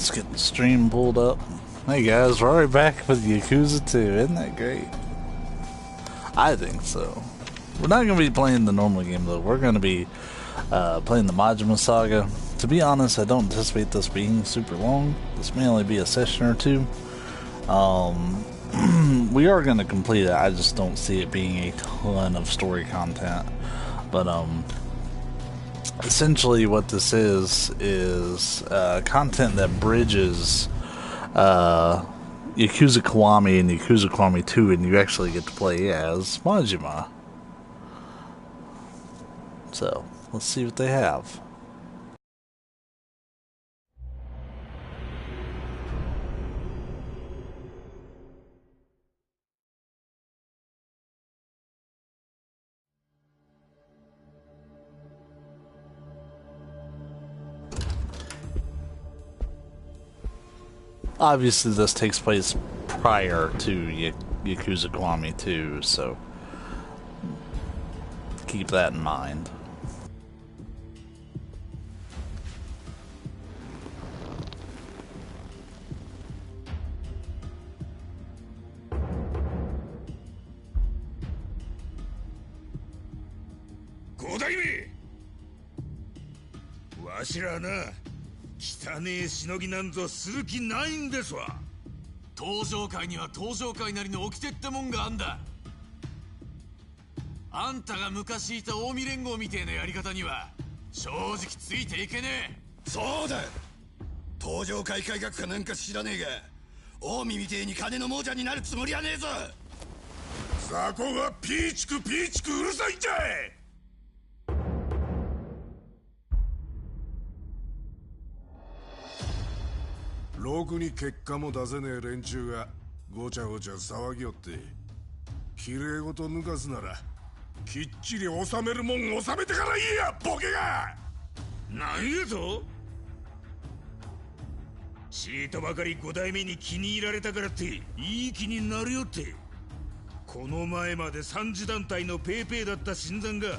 Let's get the stream pulled up. Hey guys, we're already back with Yakuza 2. Isn't that great? I think so. We're not going to be playing the normal game though. We're going to be playing the Majima Saga. To be honest, I don't anticipate this being super long. This may only be a session or two. We are going to complete it. I just don't see it being a ton of story content. But essentially what this is content that bridges Yakuza Kiwami and Yakuza Kiwami 2, and you actually get to play as Majima. So, let's see what they have. Obviously, this takes place prior to Yakuza Kiwami 2, so keep that in mind. Washira na 汚ねえしのぎなんぞする気ないんですわ。登場会には登場会なりの掟ってもんがあんだ。あんたが昔いた近江連合みてえなやり方には正直ついていけねえ。そうだ。登場会改革かなんか知らねえが、近江みてえに金の亡者になるつもりはねえぞ。雑魚がピーチクピーチクうるさいんじゃい。ろくに結果も出せねえ連中がごちゃごちゃ騒ぎよって、きれいごと抜かすならきっちり収めるもん収めてから言えや、ボケが。なんやぞ。ちーとばかり5代目に気に入られたからっていい気になるよって。この前まで三次団体のペーペーだった新参が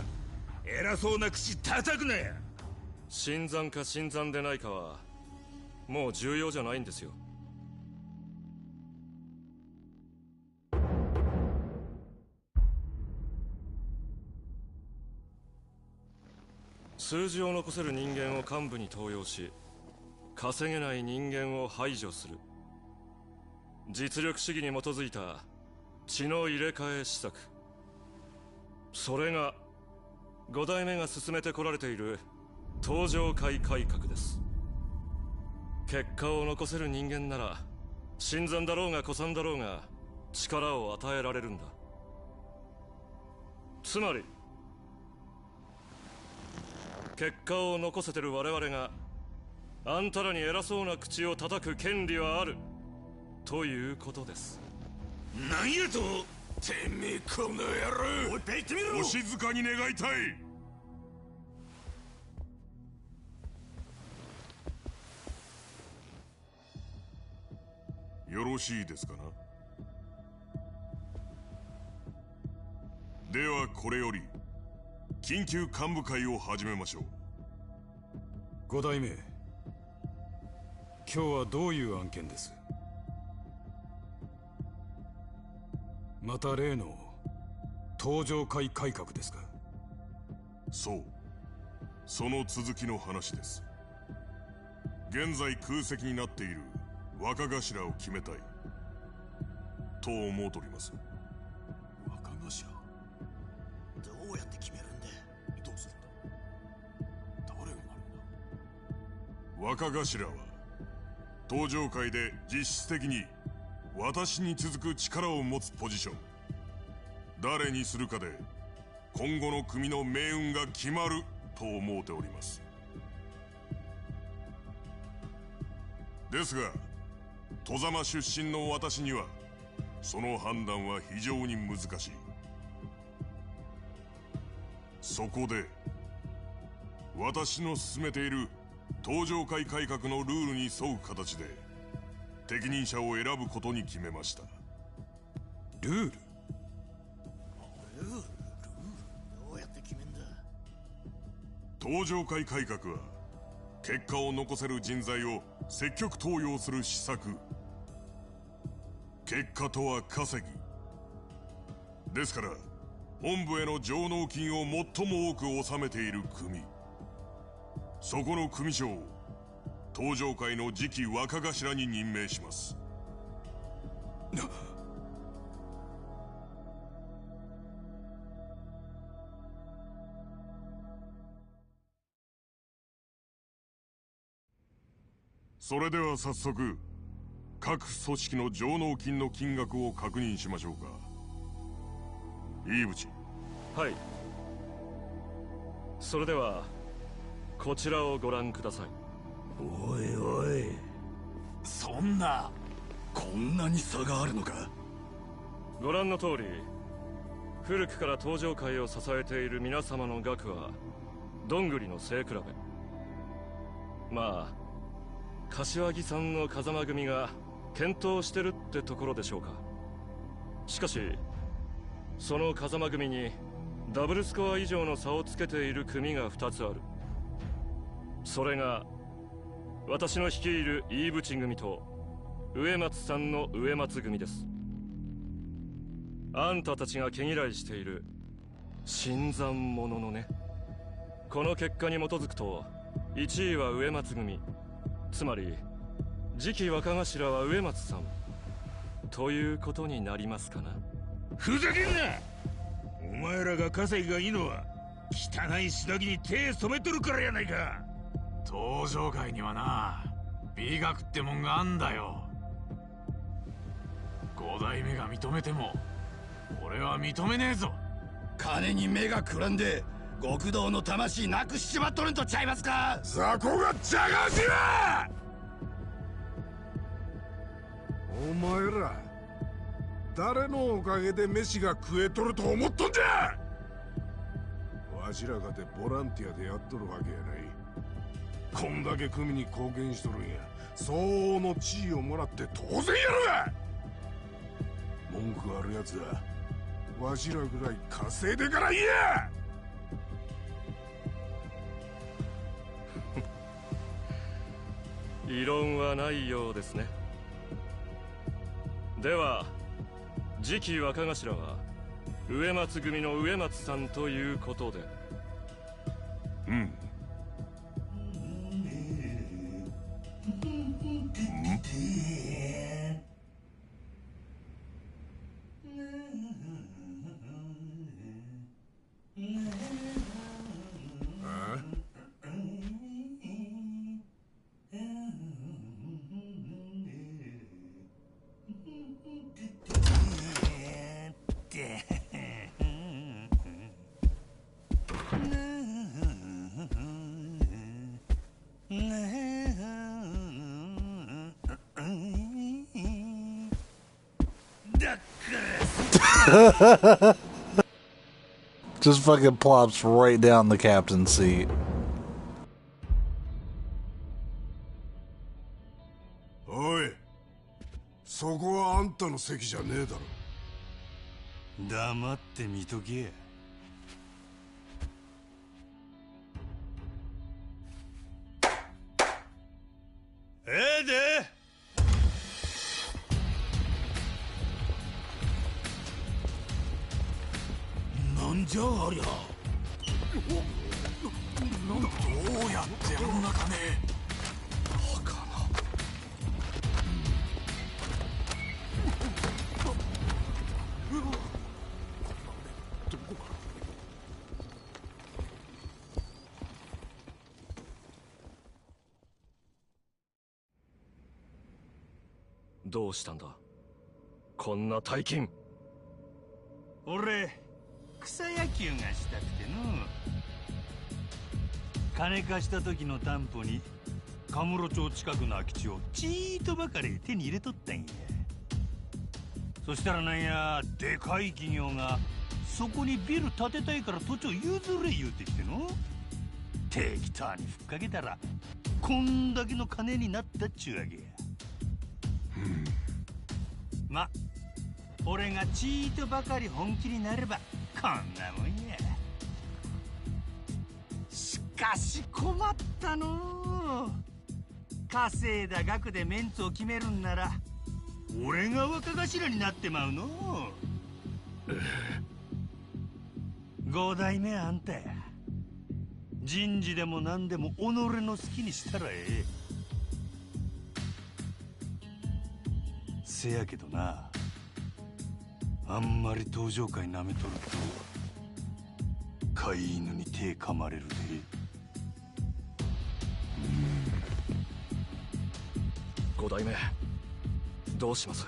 偉そうな口叩くなや。新参か新参でないかはもう重要じゃないんですよ。数字を残せる人間を幹部に登用し、稼げない人間を排除する。実力主義に基づいた血の入れ替え施策。それが5代目が進めてこられている登場会改革です。結果を残せる人間なら新参だろうが古参だろうが力を与えられるんだ。つまり結果を残せてる我々があんたらに偉そうな口を叩く権利はあるということです。なんやと。てめえこの野郎。おい、ペイってみろ。お静かに願いたい。よろしいですかな。ではこれより緊急幹部会を始めましょう。5代目、今日はどういう案件です。また例の登場会改革ですか。そう、その続きの話です。現在空席になっている若頭を決めたいと思うとります。若頭どうやって決めるんで。どうするんだ。誰がなるんだ。若頭は登場会で実質的に私に続く力を持つポジション。誰にするかで今後の組の命運が決まると思うております。ですが外様出身の私にはその判断は非常に難しい。そこで私の進めている登場会改革のルールに沿う形で適任者を選ぶことに決めました。ルールどうやって決めんだ。登場会改革は結果を残せる人材を積極投与する施策、結果とは稼ぎですから、本部への上納金を最も多く納めている組、そこの組長を登場会の次期若頭に任命します。それでは早速、各組織の上納金の金額を確認しましょうか。飯淵。はい。それではこちらをご覧ください。おいおい、そんな、こんなに差があるのか。ご覧の通り、古くから登場会を支えている皆様の額はどんぐりの背比べ。まあ柏木さんの風間組が検討してるってところでしょうか。しかしその風間組にダブルスコア以上の差をつけている組が2つある。それが私の率いる飯淵組と植松さんの植松組です。あんたたちが毛嫌いしている新参者のね。この結果に基づくと1位は植松組、つまり次期若頭は植松さんということになりますかな。ふざけんな。お前らが稼ぎがいいのは汚いしのぎに手染めとるからやないか。登場会にはな、美学ってもんがあんだよ。5代目が認めても俺は認めねえぞ。金に目がくらんで極道の魂なくしちまっとるんとちゃいますか。雑魚がジャガしな。お前ら誰のおかげで飯が食えとると思っとんじゃ。わしらかてボランティアでやっとるわけやない。こんだけ組に貢献しとるんや、相応の地位をもらって当然やろが。文句あるやつはわしらぐらい稼いでから言え。異論はないようですね。では次期若頭は植松組の植松さんということで。うん。Just fucking plops right down the captain's seat. おい、そこはあんたの席じゃねえだろ。黙って見とけや。でなんじゃありゃ。どうやってあんな金。バカな。どうしたんだこんな大金。俺草野球がしたくての。金貸した時の担保にカムロ町近くの空き地をちーっとばかり手に入れとったんや。そしたらなんや、でかい企業がそこにビル建てたいから土地を譲れ言うてきての。適当にふっかけたらこんだけの金になったっちゅうわけや。ま、俺がちーっとばかり本気になればこんなもんや。しかし困ったのう。稼いだ額でメンツを決めるんなら俺が若頭になってまうの。五代目あんたや。人事でも何でも己の好きにしたらええ。せやけどな、あんまり登場会なめとると飼い犬に手噛まれるで。五代目どうします？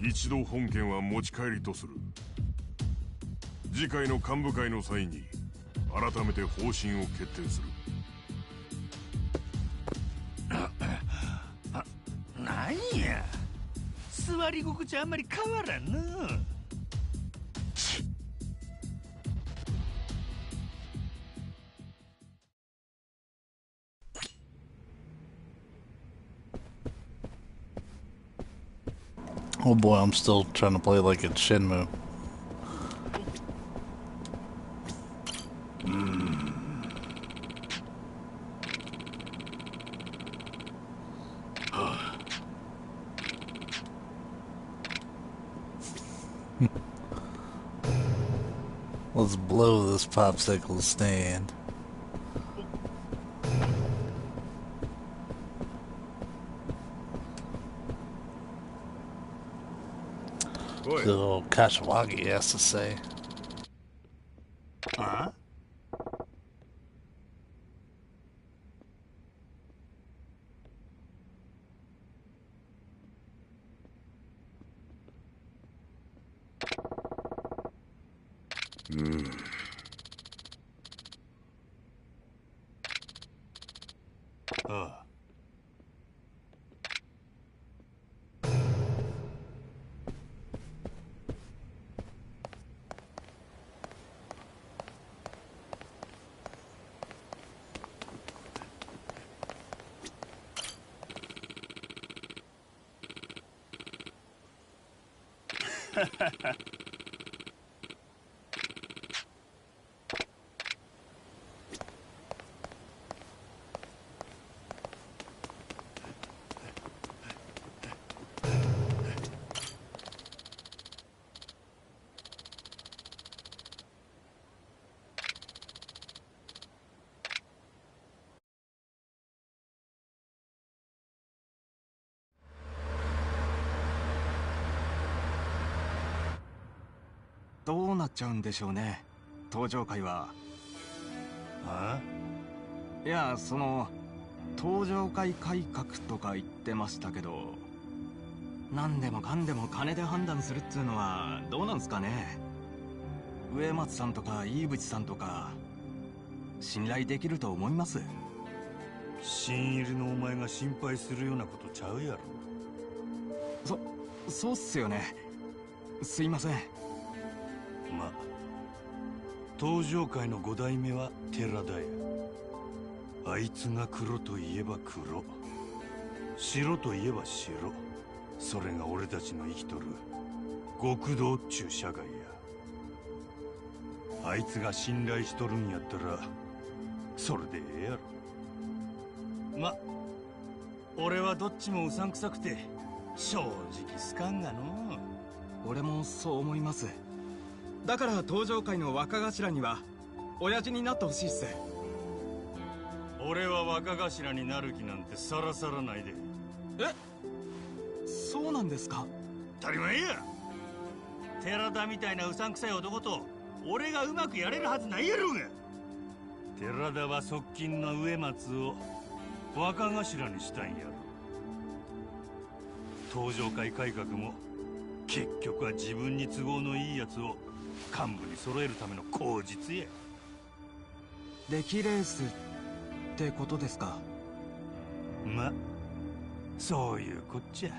一度本件は持ち帰りとする。次回の幹部会の際に改めて方針を決定する。なんや、座り心地あんまり変わらんな。Oh boy, I'm still trying to play like it's Shenmue. Let's blow this popsicle stand. Boy. The old Kashiwagi has to say. Huh? ?どうなっちゃうんでしょうね、登場会は。いや、登場会改革とか言ってましたけど、何でもかんでも金で判断するっつうのはどうなんすかね。植松さんとか飯渕さんとか信頼できると思います？新入りのお前が心配するようなことちゃうやろ。そうっすよね。すいません。ま、登場界の5代目は寺田や。あいつが黒といえば黒、白といえば白。それが俺たちの生きとる極道っちゅう社会や。あいつが信頼しとるんやったらそれでええやろ。ま、俺はどっちもうさんくさくて正直好かんがの。俺もそう思います。だから登場界の若頭には親父になってほしいっす。俺は若頭になる気なんてさらさらないで。そうなんですか？当たり前や。寺田みたいなうさんくさい男と俺がうまくやれるはずないやろうが。寺田は側近の植松を若頭にしたんやろ。登場会改革も結局は自分に都合のいいやつを幹部に揃えるための口実や。出来レースってことですか？ま、そういうこっちゃ。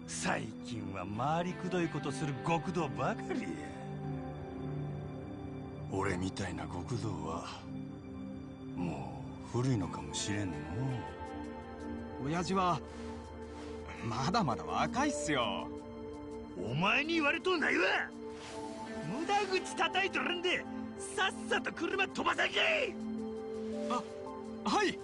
最近は回りくどいことする極道ばかりや。俺みたいな極道はもう古いのかもしれんの。親父はまだまだ若いっすよ。お前に言われとんないわ。無駄口叩いとるんでさっさと車飛ばさけ。はい。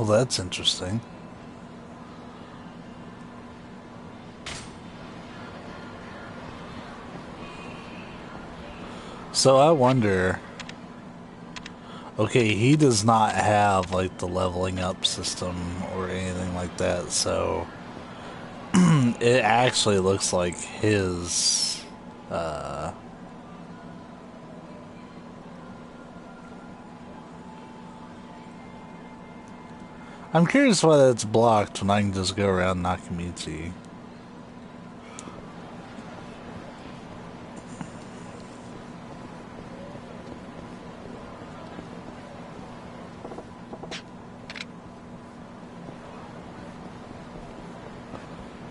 Well, that's interesting. So I wonder... Okay, he does not have, like, the leveling up system or anything like that, so... it actually looks like his... I'm curious why that's blocked when I can just go around Nakamichi.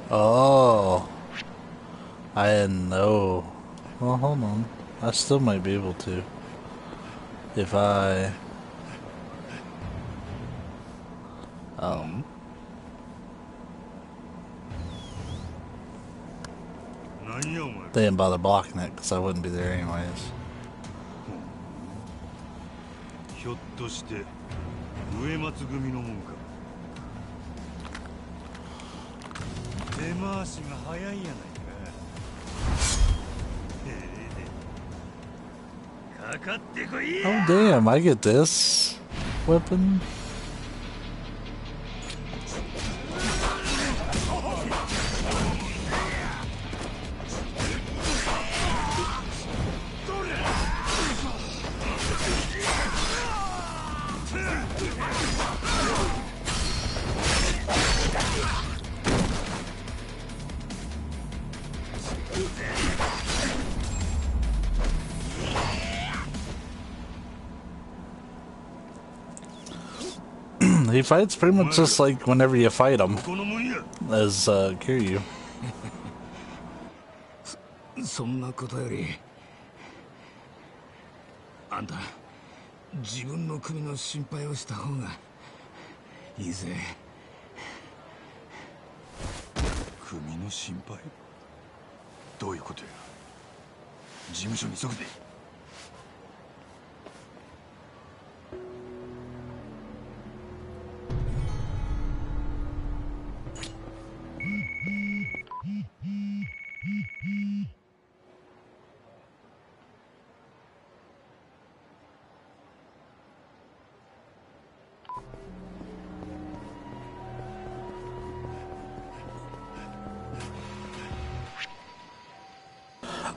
Oh, I didn't know. Well, hold on. I still might be able to. If I... They didn't bother blocking it because I wouldn't be there anyways. ひょっとして植松組のもんか。手回しが早いやないか。かかってこいや。 Oh damn, I get this weapon. He fights pretty much just like whenever you fight him, as Kiryu. そんなことよりあんた自分の首の心配をした方がいいぜ。首の心配？どういうことや？事務所に急ぐで。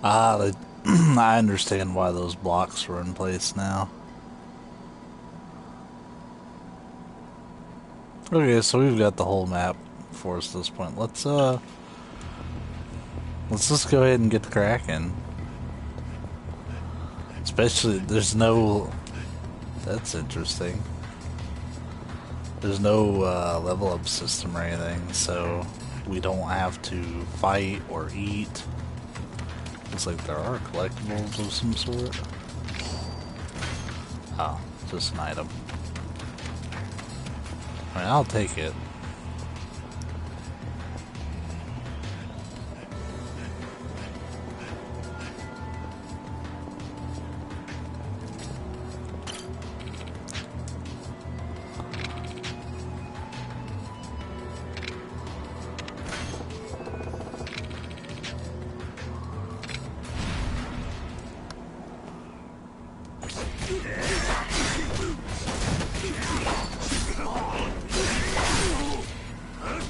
Ah, I understand why those blocks were in place now. Okay, so we've got the whole map for us at this point. Let's just go ahead and get cracking. Especially, there's no... That's interesting. There's no level up system or anything, so we don't have to fight or eat. Looks like there are collectibles of some sort. Oh, just an item. I mean, I'll take it.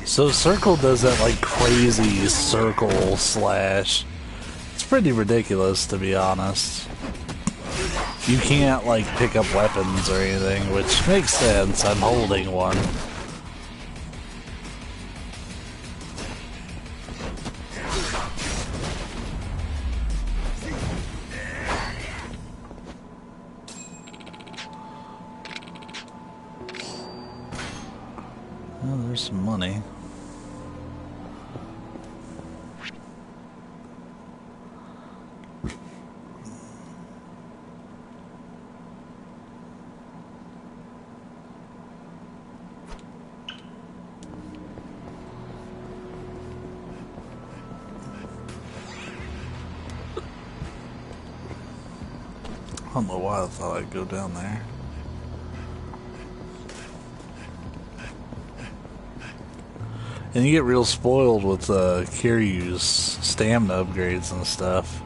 So Circle does that like crazy circle slash. It's pretty ridiculous, to be honest. You can't like pick up weapons or anything, which makes sense. I'm holding one. Oh, there's some money. I don't know why I thought I'd go down there. And you get real spoiled with Kiryu's stamina upgrades and stuff.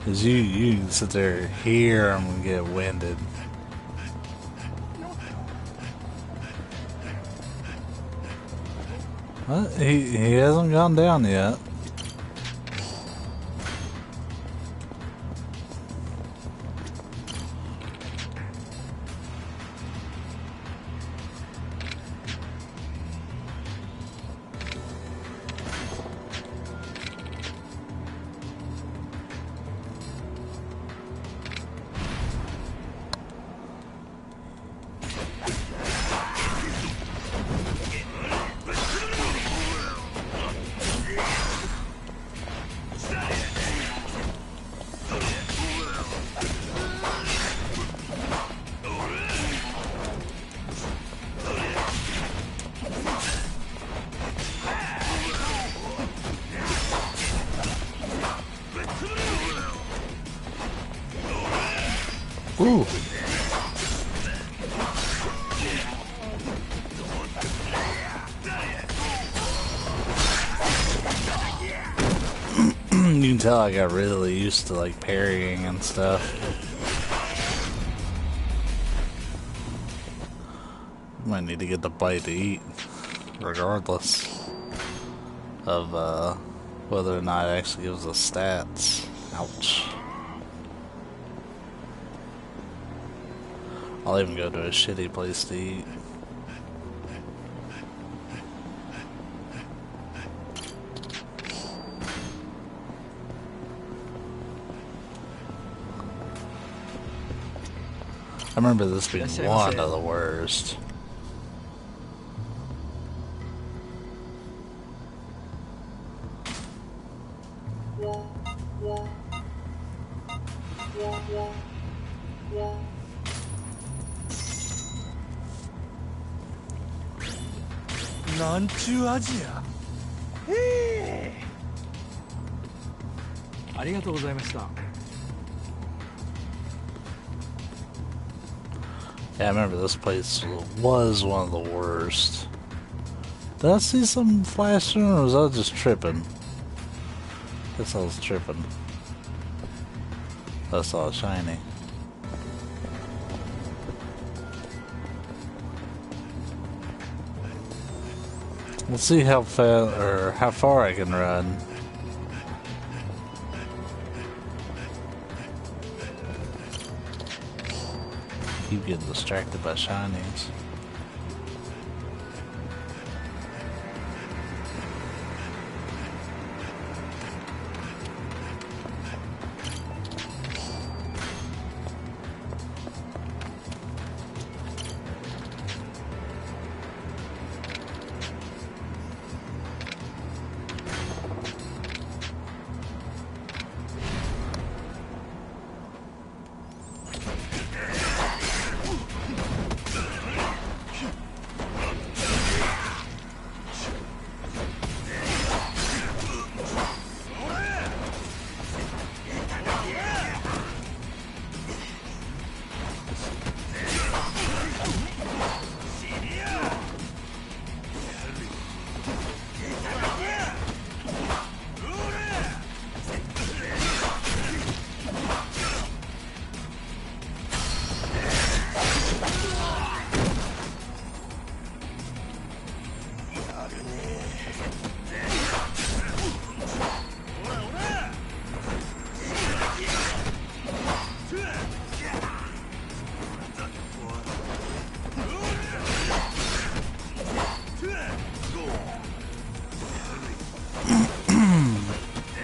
Cause you can sit there and hear him get winded. Well, he hasn't gone down yet. Ooh. You can tell I got really used to like parrying and stuff. Might need to get the bite to eat, regardless of whether or not it actually gives us stats. Ouch. I'll even go to a shitty place to eat. I remember this being one of the worst. Yeah, I remember this place was one of the worst. Did I see something flashing or was I just tripping? Guess I was tripping. I saw it shiny. Let's see how fast or how far I can run. Keep getting distracted by shinies.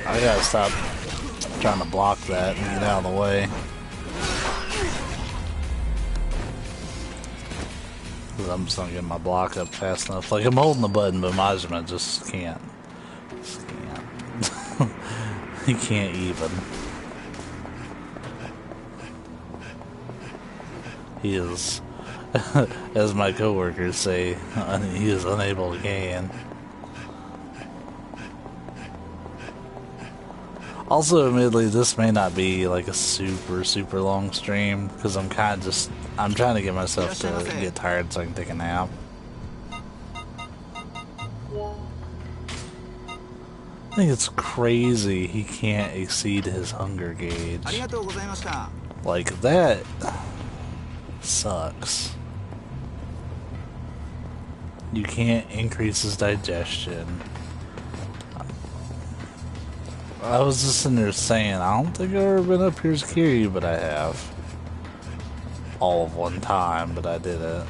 I gotta stop trying to block that and get out of the way. Cause I'm just not getting my block up fast enough. Like, I'm holding the button, but Majima just can't. Just can't. He can't even. He is, as my coworkers say, he is unable to gain. Also, admittedly, this may not be like a super long stream because I'm kind of just trying to get myself to get tired so I can take a nap. I think it's crazy he can't exceed his hunger gauge. Like, that sucks. You can't increase his digestion. I was just sitting there saying, I don't think I've ever been up here as Kiryu, but I have. All of one time, but I did it.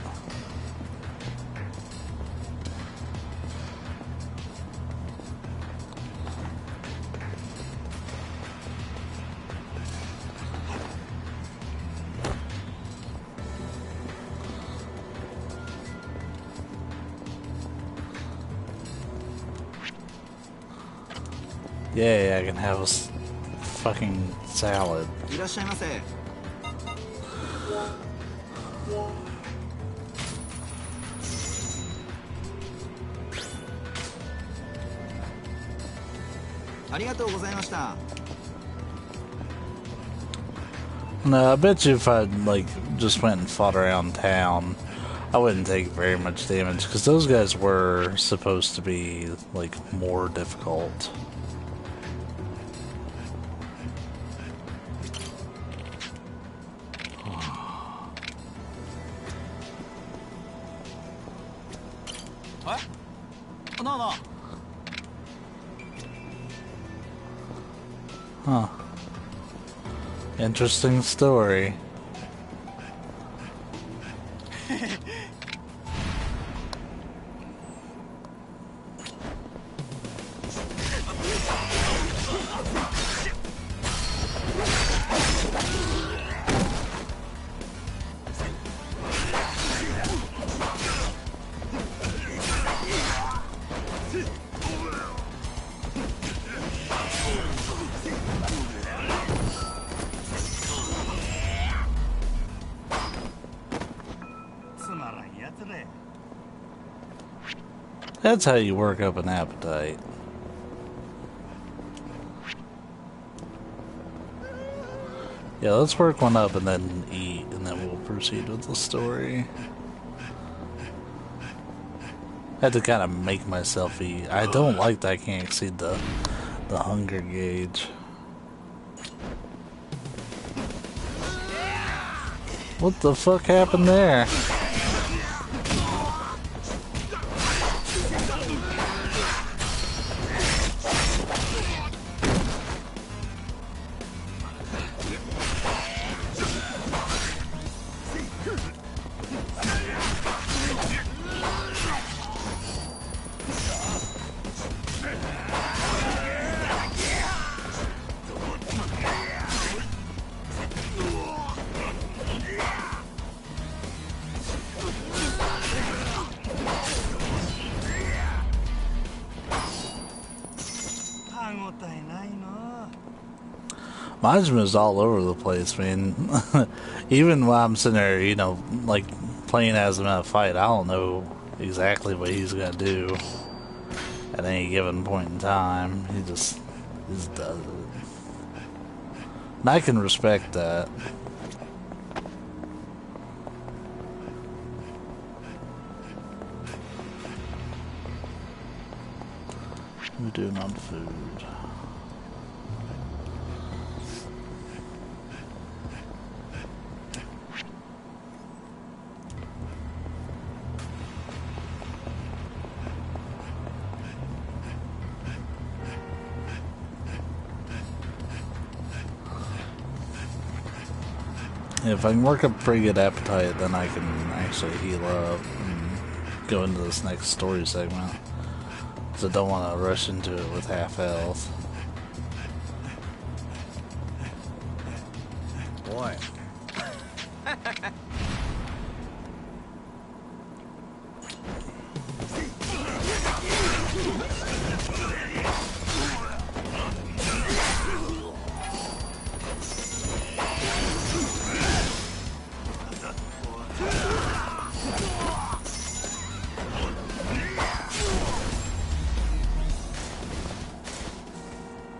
Yeah, I can have a fucking salad. No, I bet you if I like just went and fought around town, I wouldn't take very much damage because those guys were supposed to be like more difficult. Huh. Interesting story. That's how you work up an appetite. Yeah, let's work one up and then eat, and then we'll proceed with the story. I had to kind of make myself eat. I don't like that I can't exceed the hunger gauge. What the fuck happened there? Majima's all over the place, man. Even while I'm sitting there, you know, like playing as him in a fight, I don't know exactly what he's gonna do at any given point in time. He just does it. And I can respect that. We're doing on food. If I can work up a pretty good appetite, then I can actually heal up and go into this next story segment. Because I don't want to rush into it with half health. Boy.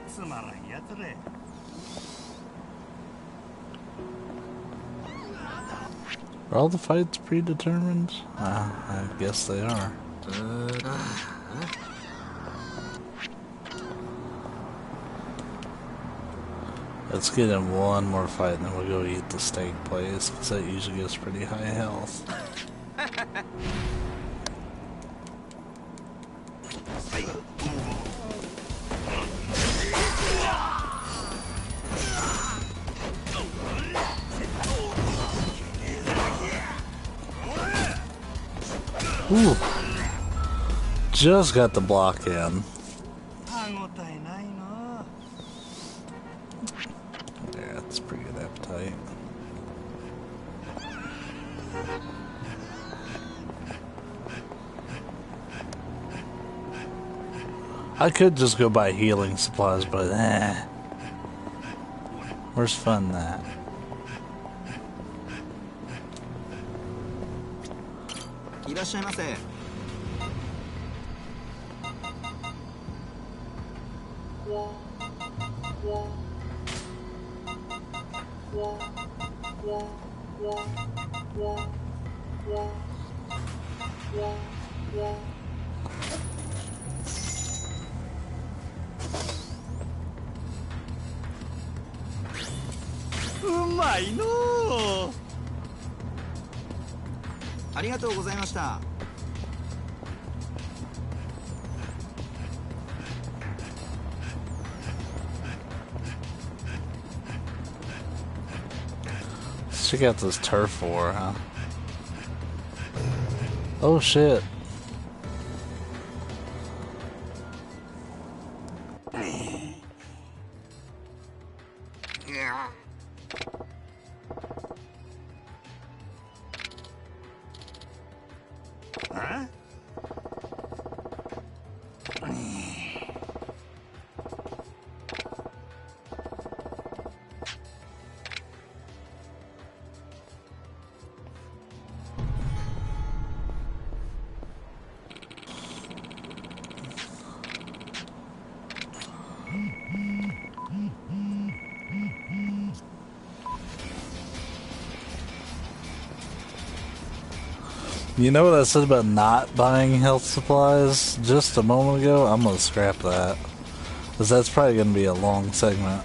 つまらんやつれ。Are all the fights predetermined? I guess they are. Let's get in one more fight and then we'll go eat the steak place, because that usually gives pretty high health. Ooh. Just got the block in. Yeah, that's pretty good appetite. I could just go buy healing supplies, but where's fun in that? Let's check out this turf war, huh? Oh shit. You know what I said about not buying health supplies just a moment ago? I'm gonna scrap that, because that's probably gonna be a long segment.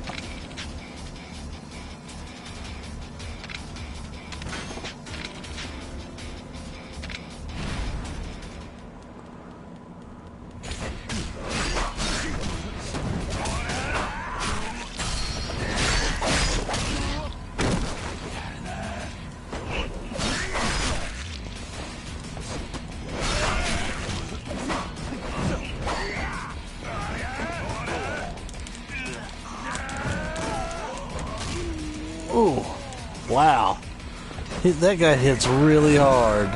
Ooh, wow. That guy hits really hard.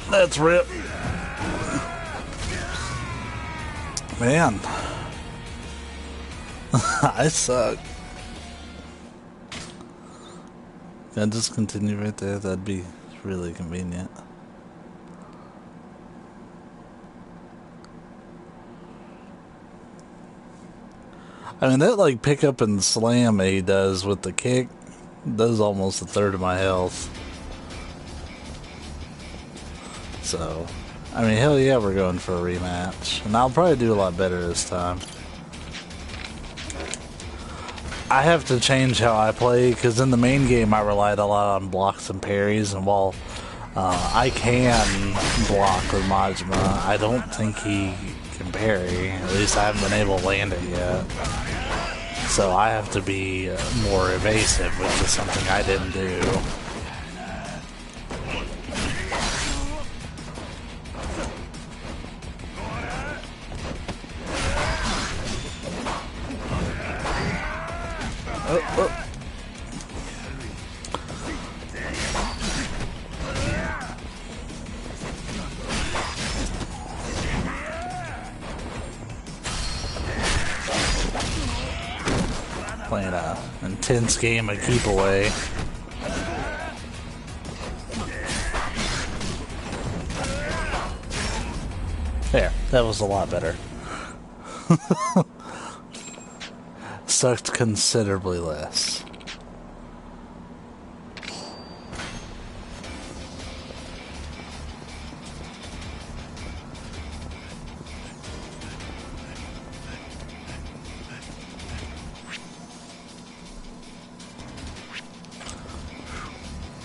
That's rip. Man. I suck. Can I just continue right there? That'd be really convenient. I mean, that like pick up and slam he does with the kick does almost a third of my health. So, I mean, hell yeah, we're going for a rematch. And I'll probably do a lot better this time. I have to change how I play, because in the main game I relied a lot on blocks and parries, and while I can block with Majima, I don't think he can parry. At least I haven't been able to land it yet. So I have to be more evasive, which is something I didn't do. Playing a intense game of keep away. There, that was a lot better. Sucked considerably less.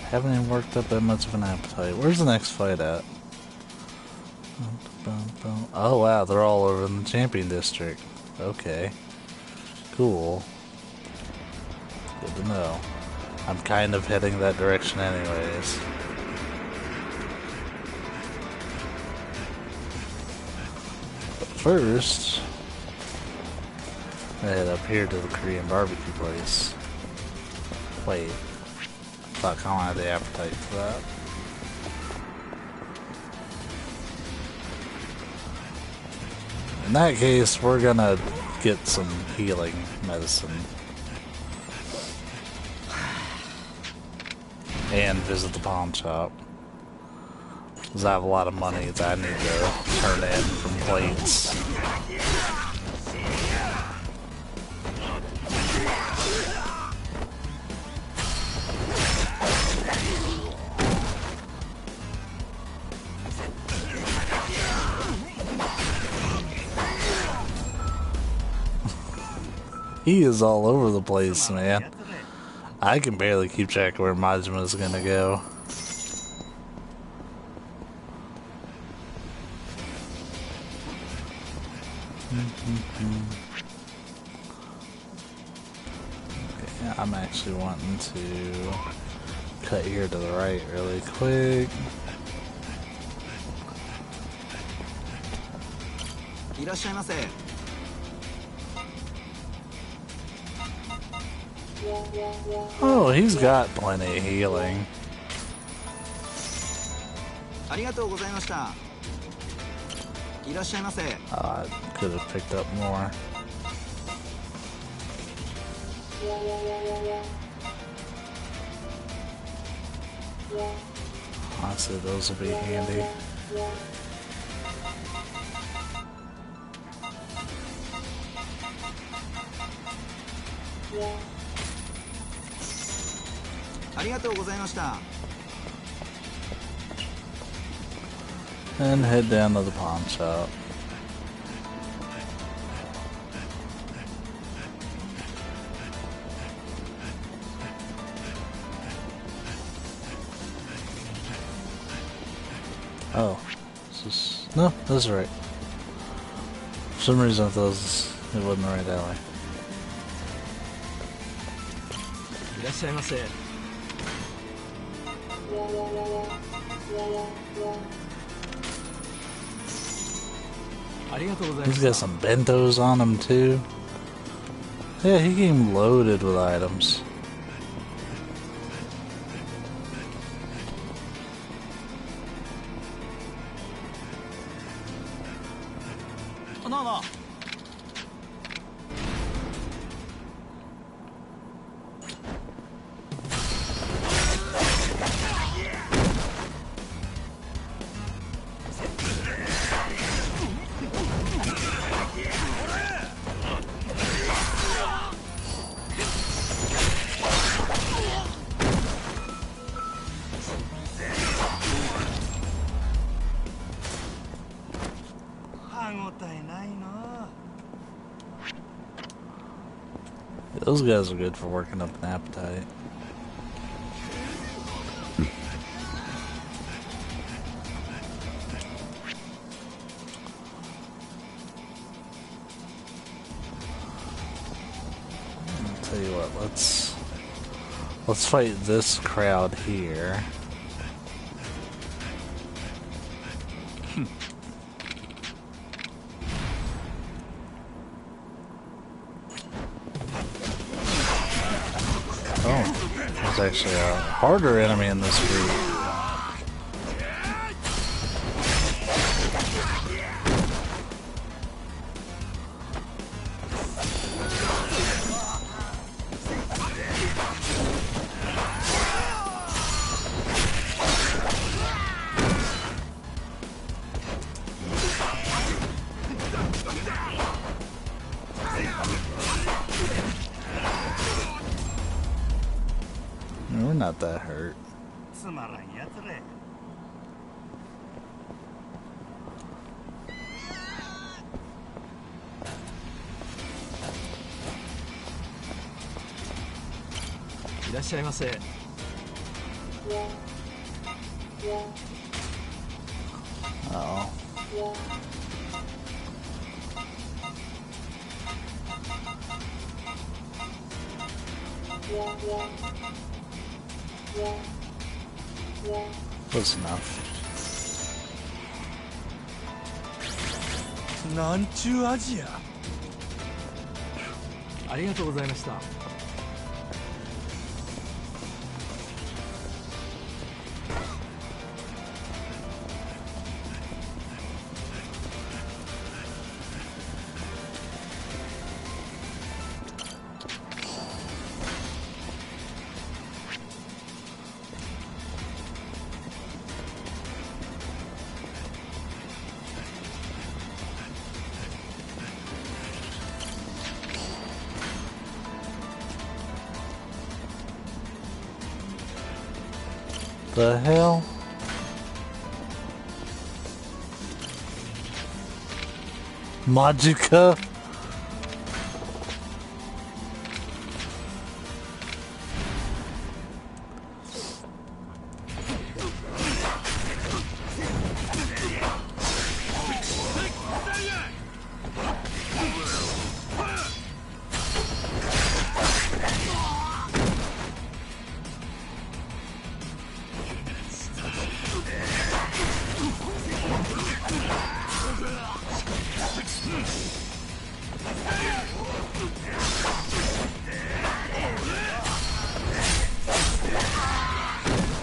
Haven't even worked up that much of an appetite. Where's the next fight at? Oh wow, they're all over in the Champion District. Okay. Cool. Good to know. I'm kind of heading that direction anyways. But first, I head up here to the Korean barbecue place. Wait. Fuck, I don't have the appetite for that. In that case, we're gonna get some healing medicine. And visit the pawn shop. Because I have a lot of money that I need to turn in from plates. He is all over the place, man. I can barely keep track of where Majima is gonna go. Okay, I'm actually wanting to cut here to the right really quick. Oh, he's got plenty of healing. I could have picked up more. Honestly, those will be handy. And head down to the pawn shop. Oh, no, that's right. For some reason I thought it wasn't the right alley. He's got some bentos on him too. Yeah, he came loaded with items. Those guys are good for working up an appetite. I'll tell you what, let's fight this crowd here. Actually a harder enemy in this group. not that hurt. つまらんやつらや。いらっしゃいませ。Oh. Close enough. なんちゅう味や。ありがとうございました。The hell? Majika?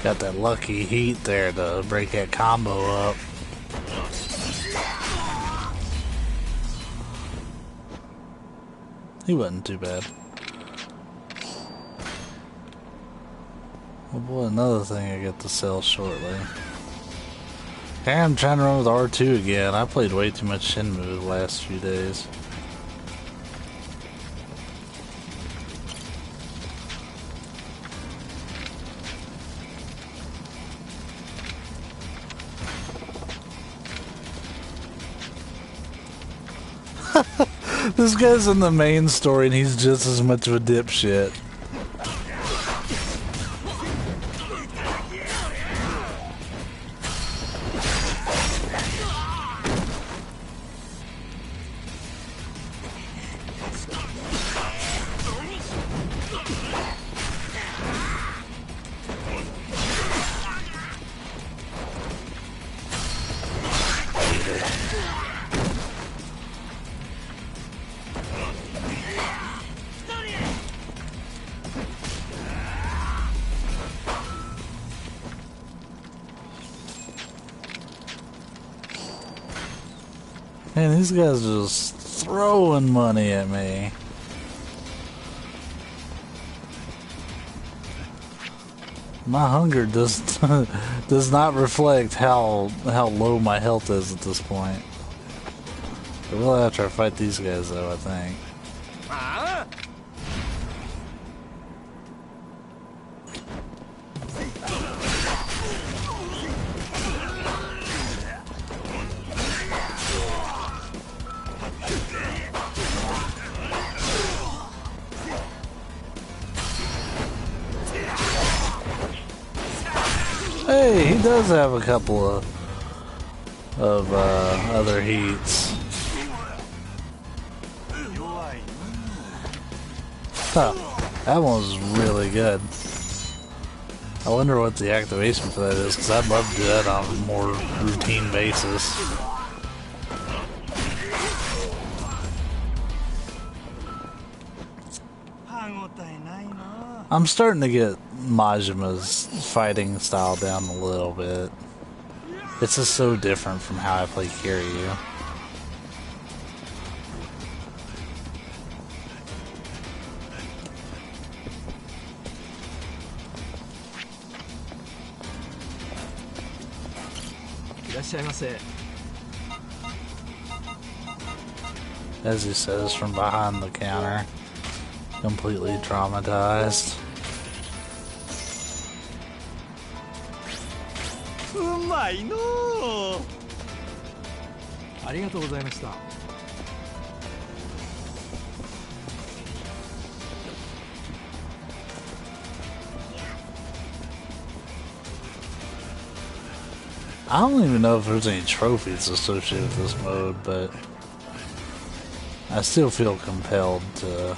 Got that lucky heat there to break that combo up. He wasn't too bad. Oh boy, another thing I get to sell shortly. Hey, I'm trying to run with R2 again. I played way too much Shenmue the last few days. This guy's in the main story and he's just as much of a dipshit. Man, these guys are just throwing money at me. My hunger does not reflect how low my health is at this point. I will have to fight these guys though, I think. Hey, he does have a couple of other heats. Huh, that one was really good. I wonder what the activation for that is, because I'd love to do that on a more routine basis. I'm starting to get Majima's fighting style down a little bit. It's just so different from how I play Kiryu. As he says from behind the counter, completely traumatized. まいのう。ありがとうございました。I don't even know if there's any trophies associated with this mode, but I still feel compelled to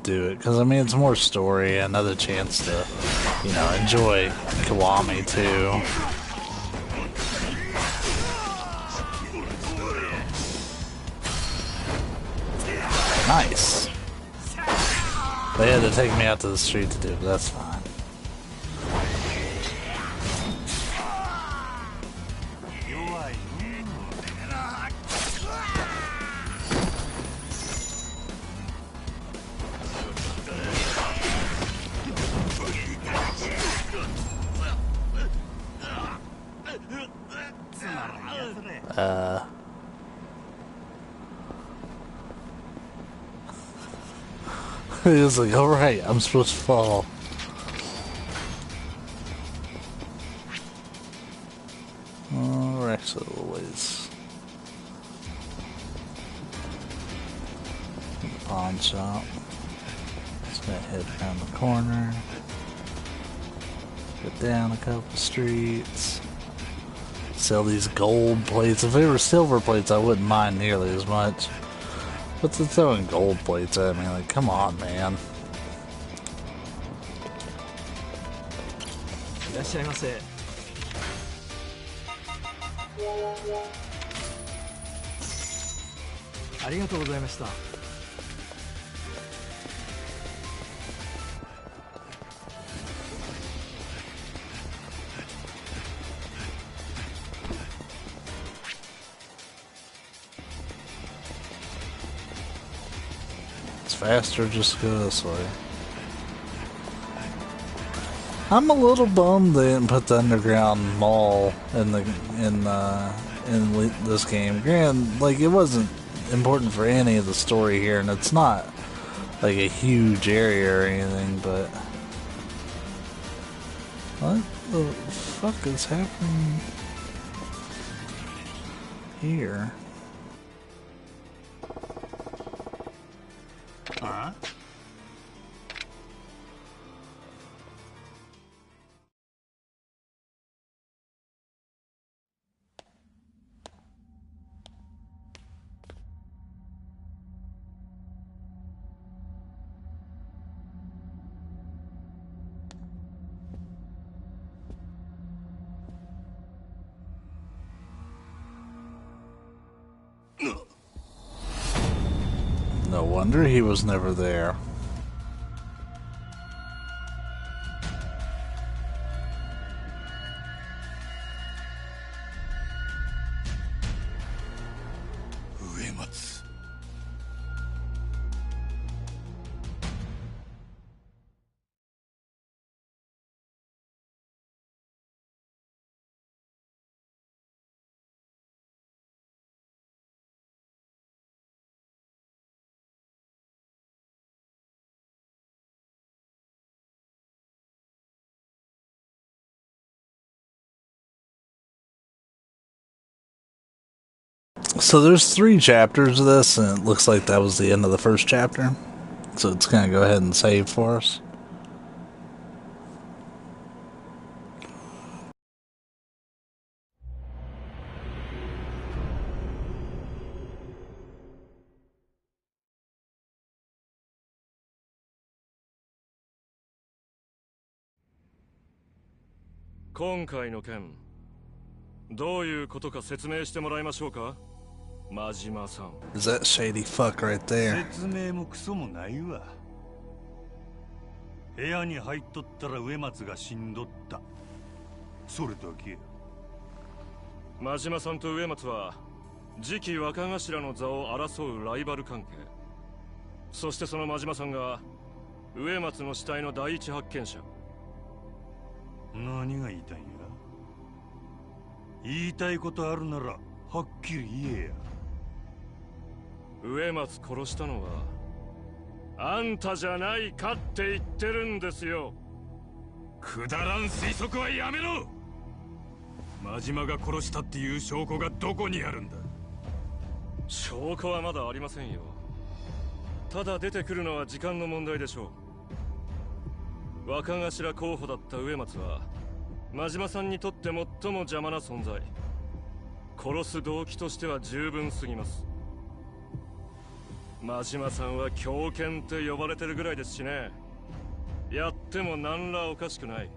do it, because I mean it's more story, another chance to, you know, enjoy Kiwami too. Nice. They had to take me out to the street to do it, but that's fine. He was like, alright, I'm supposed to fall. Alright, so always. Pawn shop. Just gonna head around the corner. Get down a couple streets. Sell these gold plates. If they were silver plates, I wouldn't mind nearly as much. But they're throwing gold plates at me, like, come on, man. いらっしゃいませ。ありがとうございました。Faster, just go this way. I'm a little bummed they didn't put the underground mall in this game. Granted, like, it wasn't important for any of the story here, and it's not like a huge area or anything, but what the fuck is happening here? Huh? No wonder he was never there. So there's 3 chapters of this, and it looks like that was the end of the first chapter. So it's gonna go ahead and save for us. Today, どういうことか説明してもらいましょうか、マジマさん。 Is that shady fuck right there? 説明もクソもないわ。部屋に入っとったら植松が死んどった。それだけ。マジマさんと植松は次期若頭の座を争うライバル関係。そしてそのマジマさんが植松の死体の第一発見者。何が言いたいんや。言いたいことあるならはっきり言えや。植松殺したのはあんたじゃないかって言ってるんですよ。くだらん推測はやめろ。真島が殺したっていう証拠がどこにあるんだ。証拠はまだありませんよ。ただ出てくるのは時間の問題でしょう。若頭候補だった植松は真島さんにとって最も邪魔な存在。殺す動機としては十分すぎます。真島さんは狂犬って呼ばれてるぐらいですしね。やっても何らおかしくない。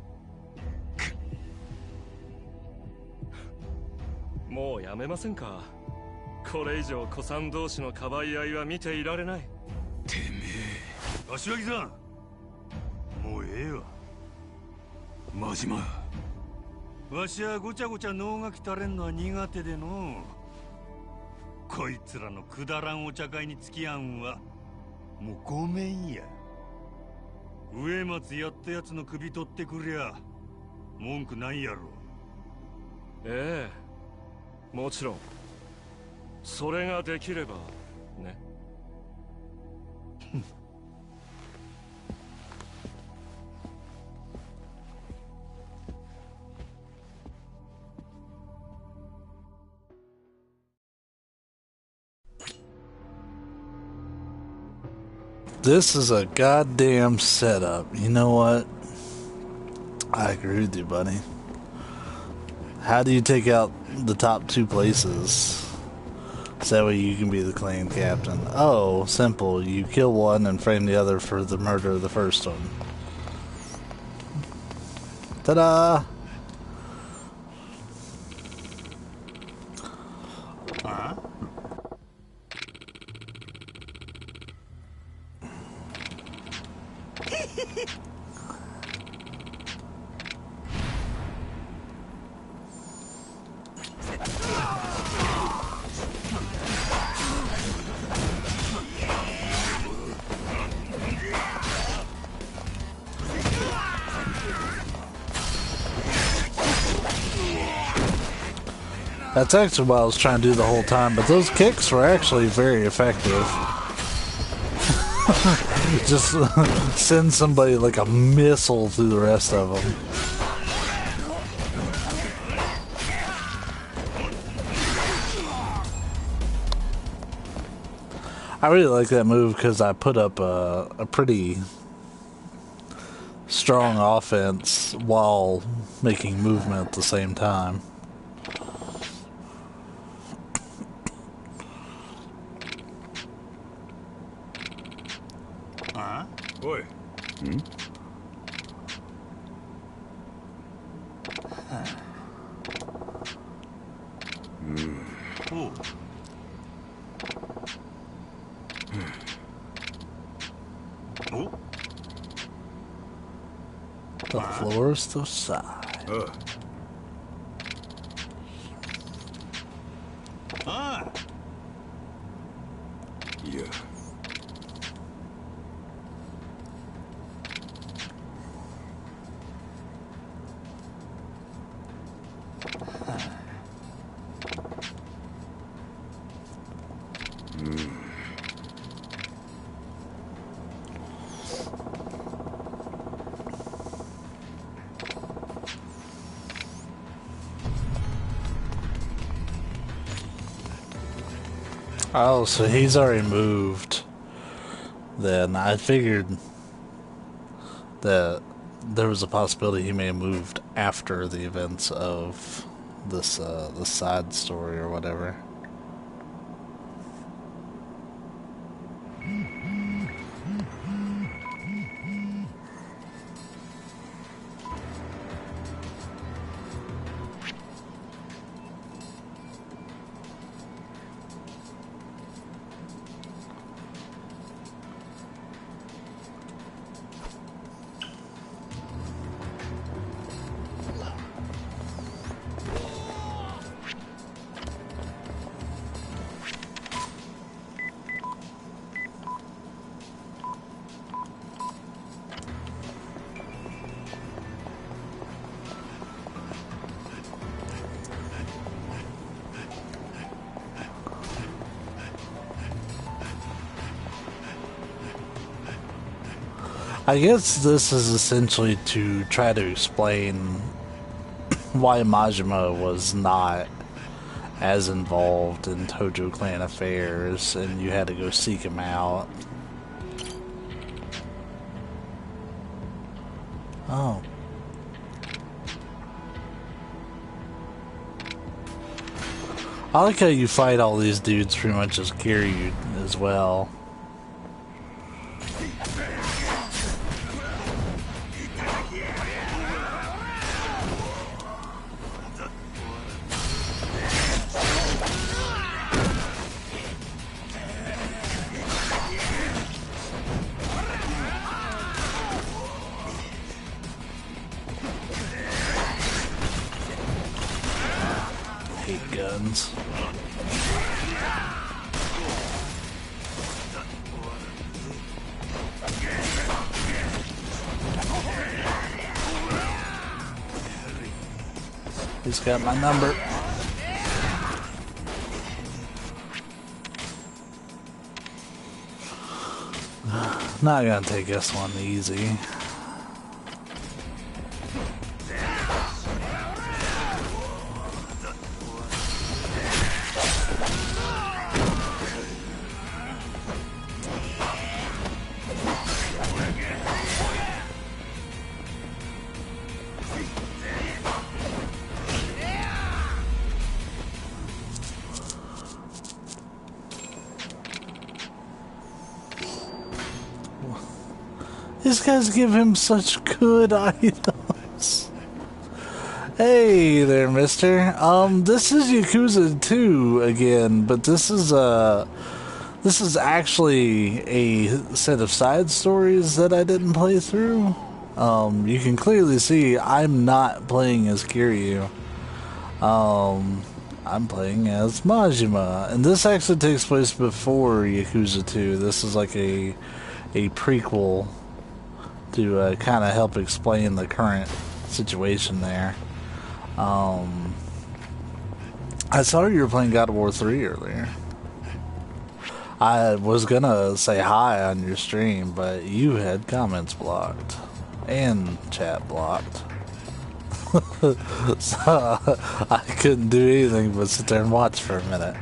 もうやめませんか。これ以上子さん同士のかばい合いは見ていられない。てめえ柏木さん、もうええわ。真島、わしはごちゃごちゃ能がきたれんのは苦手での。こいつらのくだらんお茶会に付き合うんはもうごめんや。植松やったやつの首取ってくりゃ文句ないやろ。ええ、もちろんそれができればね。This is a goddamn setup. You know what? I agree with you, buddy. How do you take out the top 2 places? So that way you can be the clan captain. Oh, simple. You kill one and frame the other for the murder of the first one. Ta-da! That's actually what I was trying to do the whole time, but those kicks were actually very effective. Just send somebody like a missile through the rest of them. I really like that move because I put up a pretty strong offense while making movement at the same time.おい。The floors to the side. Yeah. Oh, so he's already moved. Then I figured that there was a possibility he may have moved after the events of this the side story or whatever. I guess this is essentially to try to explain why Majima was not as involved in Tojo clan affairs, and you had to go seek him out. Oh. I like how you fight all these dudes pretty much as Kiryu as well. Hate guns. He's got my number. Not gonna take this one easy. These guys give him such good items. Hey there, mister. This is Yakuza 2 again, but this is actually a set of side stories that I didn't play through. You can clearly see I'm not playing as Kiryu. I'm playing as Majima, and this actually takes place before Yakuza 2. This is like a prequel to kind of help explain the current situation there. I saw you were playing God of War 3 earlier. I was gonna say hi on your stream, but you had comments blocked and chat blocked. So I couldn't do anything but sit there and watch for a minute.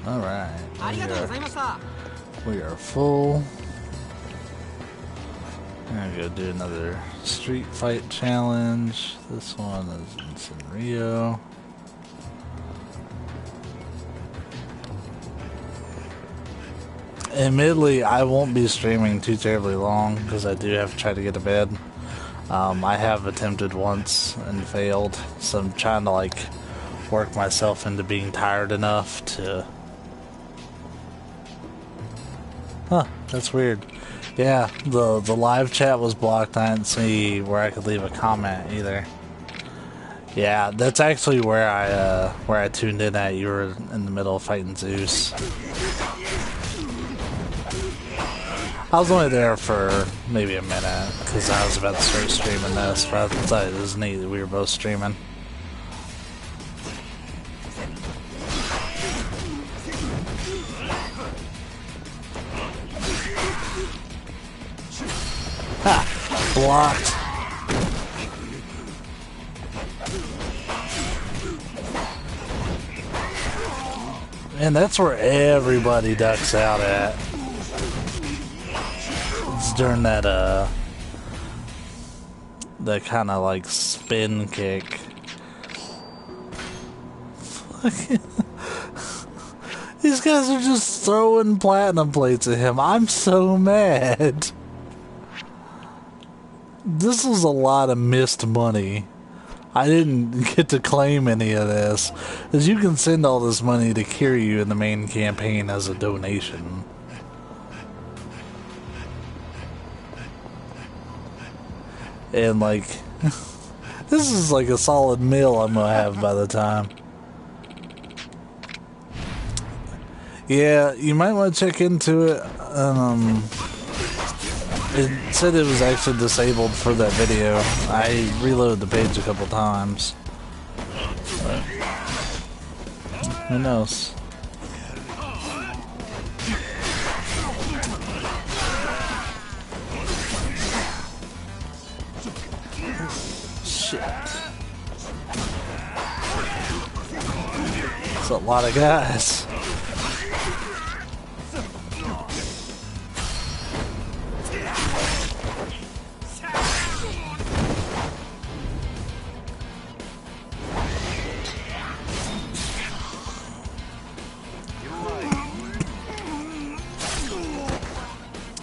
Alright, we are full. I'm gonna go do another street fight challenge. This one is in Sanrio. Admittedly, I won't be streaming too terribly long because I do have to try to get to bed. I have attempted once and failed, so I'm trying to like work myself into being tired enough to... Huh, that's weird. Yeah, the live chat was blocked. I didn't see where I could leave a comment either. Yeah, that's actually where I tuned in at. You were in the middle of fighting Zeus. I was only there for maybe a minute because I was about to start streaming this, but I thought it was neat that we were both streaming. Ha! Blocked. And that's where everybody ducks out at. It's during that that kind of like spin kick. These guys are just throwing platinum plates at him. I'm so mad. This was a lot of missed money. I didn't get to claim any of this, as you can send all this money to Kiryu in the main campaign as a donation. And like, this is like a solid meal I'm gonna have by the time. Yeah, you might want to check into it. It said it was actually disabled for that video. I reloaded the page a couple times. But who knows? Shit. It's a lot of guys.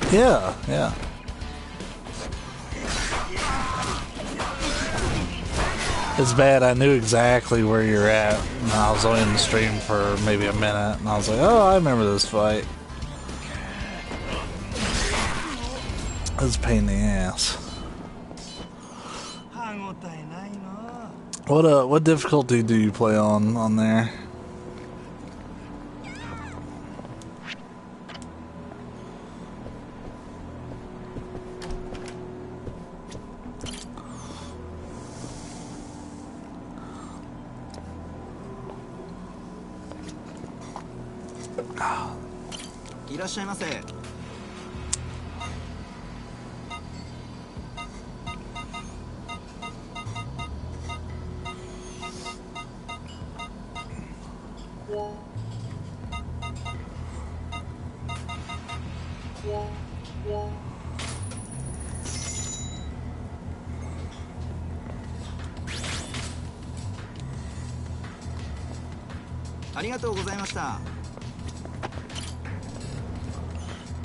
Yeah, yeah. It's bad, I knew exactly where you're at, and I was only in the stream for maybe a minute, and I was like, oh, I remember this fight. It was a pain in the ass. What difficulty do you play on there?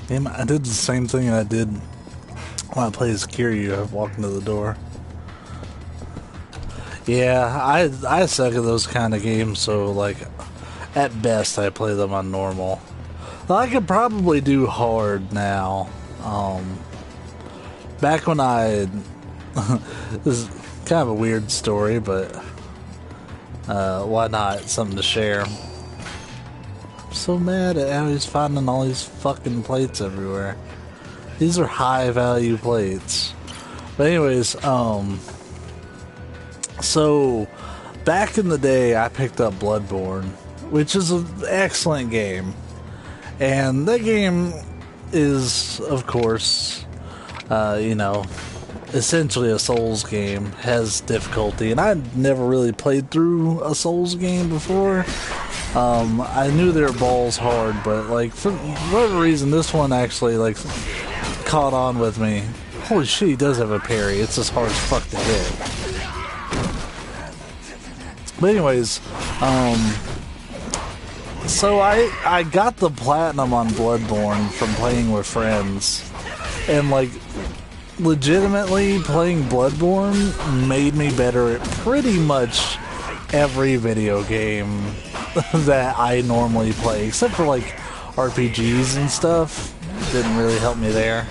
Damn, I did the same thing I did when I played as Kiryu. I walked into the door. Yeah, I suck at those kind of games, so like at best I play them on normal. Well, I could probably do hard now. Back when I this is kind of a weird story, but why not? It's something to share. I'm so mad at how he's finding all these fucking plates everywhere. These are high value plates. But anyways, so back in the day I picked up Bloodborne, which is an excellent game. And that game is, of course, you know, essentially a Souls game, has difficulty, and I'd never really played through a Souls game before. I knew they were balls hard, but like for whatever reason, this one actually like caught on with me. Holy shit, he does have a parry. It's just hard as fuck to hit. But anyways, so I got the platinum on Bloodborne from playing with friends, and like legitimately playing Bloodborne made me better at pretty much every video game that I normally play, except for like RPGs and stuff. Didn't really help me there.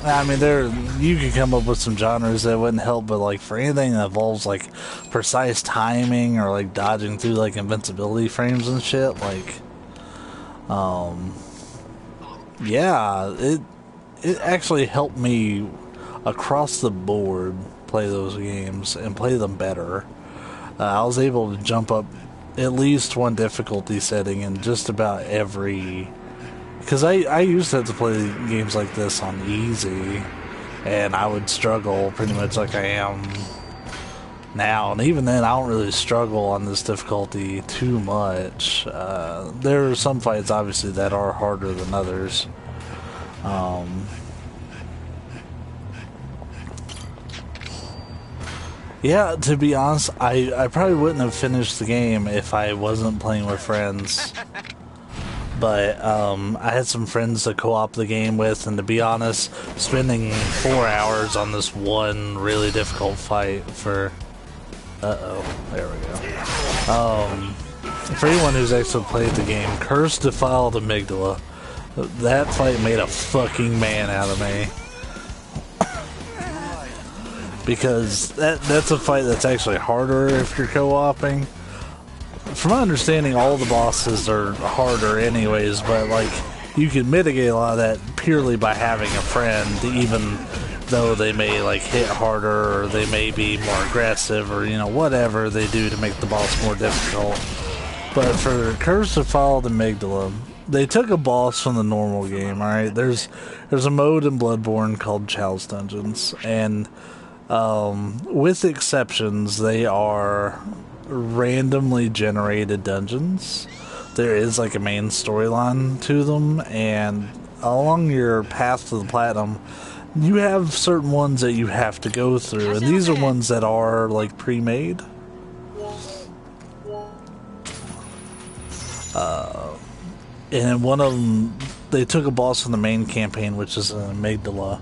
I mean, you could come up with some genres that wouldn't help, but like for anything that involves like precise timing or like dodging through like invincibility frames and shit, like yeah, it actually helped me across the board play those games and play them better. I was able to jump up at least one difficulty setting in just about every, because I used to have to play games like this on easy, and I would struggle pretty much like I am now, and even then I don't really struggle on this difficulty too much. There are some fights obviously that are harder than others. Yeah, to be honest, I probably wouldn't have finished the game if I wasn't playing with friends. But I had some friends to co-op the game with, and to be honest, spending 4 hours on this one really difficult fight for... there we go. For anyone who's actually played the game, Curse Defiled Amygdala. That fight made a fucking man out of me. Because that's a fight that's actually harder if you're co-oping. From my understanding, all the bosses are harder anyways, but like you can mitigate a lot of that purely by having a friend, even though they may like hit harder or they may be more aggressive or whatever they do to make the boss more difficult. But for Curse of Fall the Amygdala, they took a boss from the normal game. All right, there's a mode in Bloodborne called Chalice Dungeons, and with exceptions, they are randomly generated dungeons. There is like a main storyline to them, and along your path to the platinum, you have certain ones that you have to go through, and these are ones that are like pre-made. And one of them, they took a boss from the main campaign, which is an Amygdala,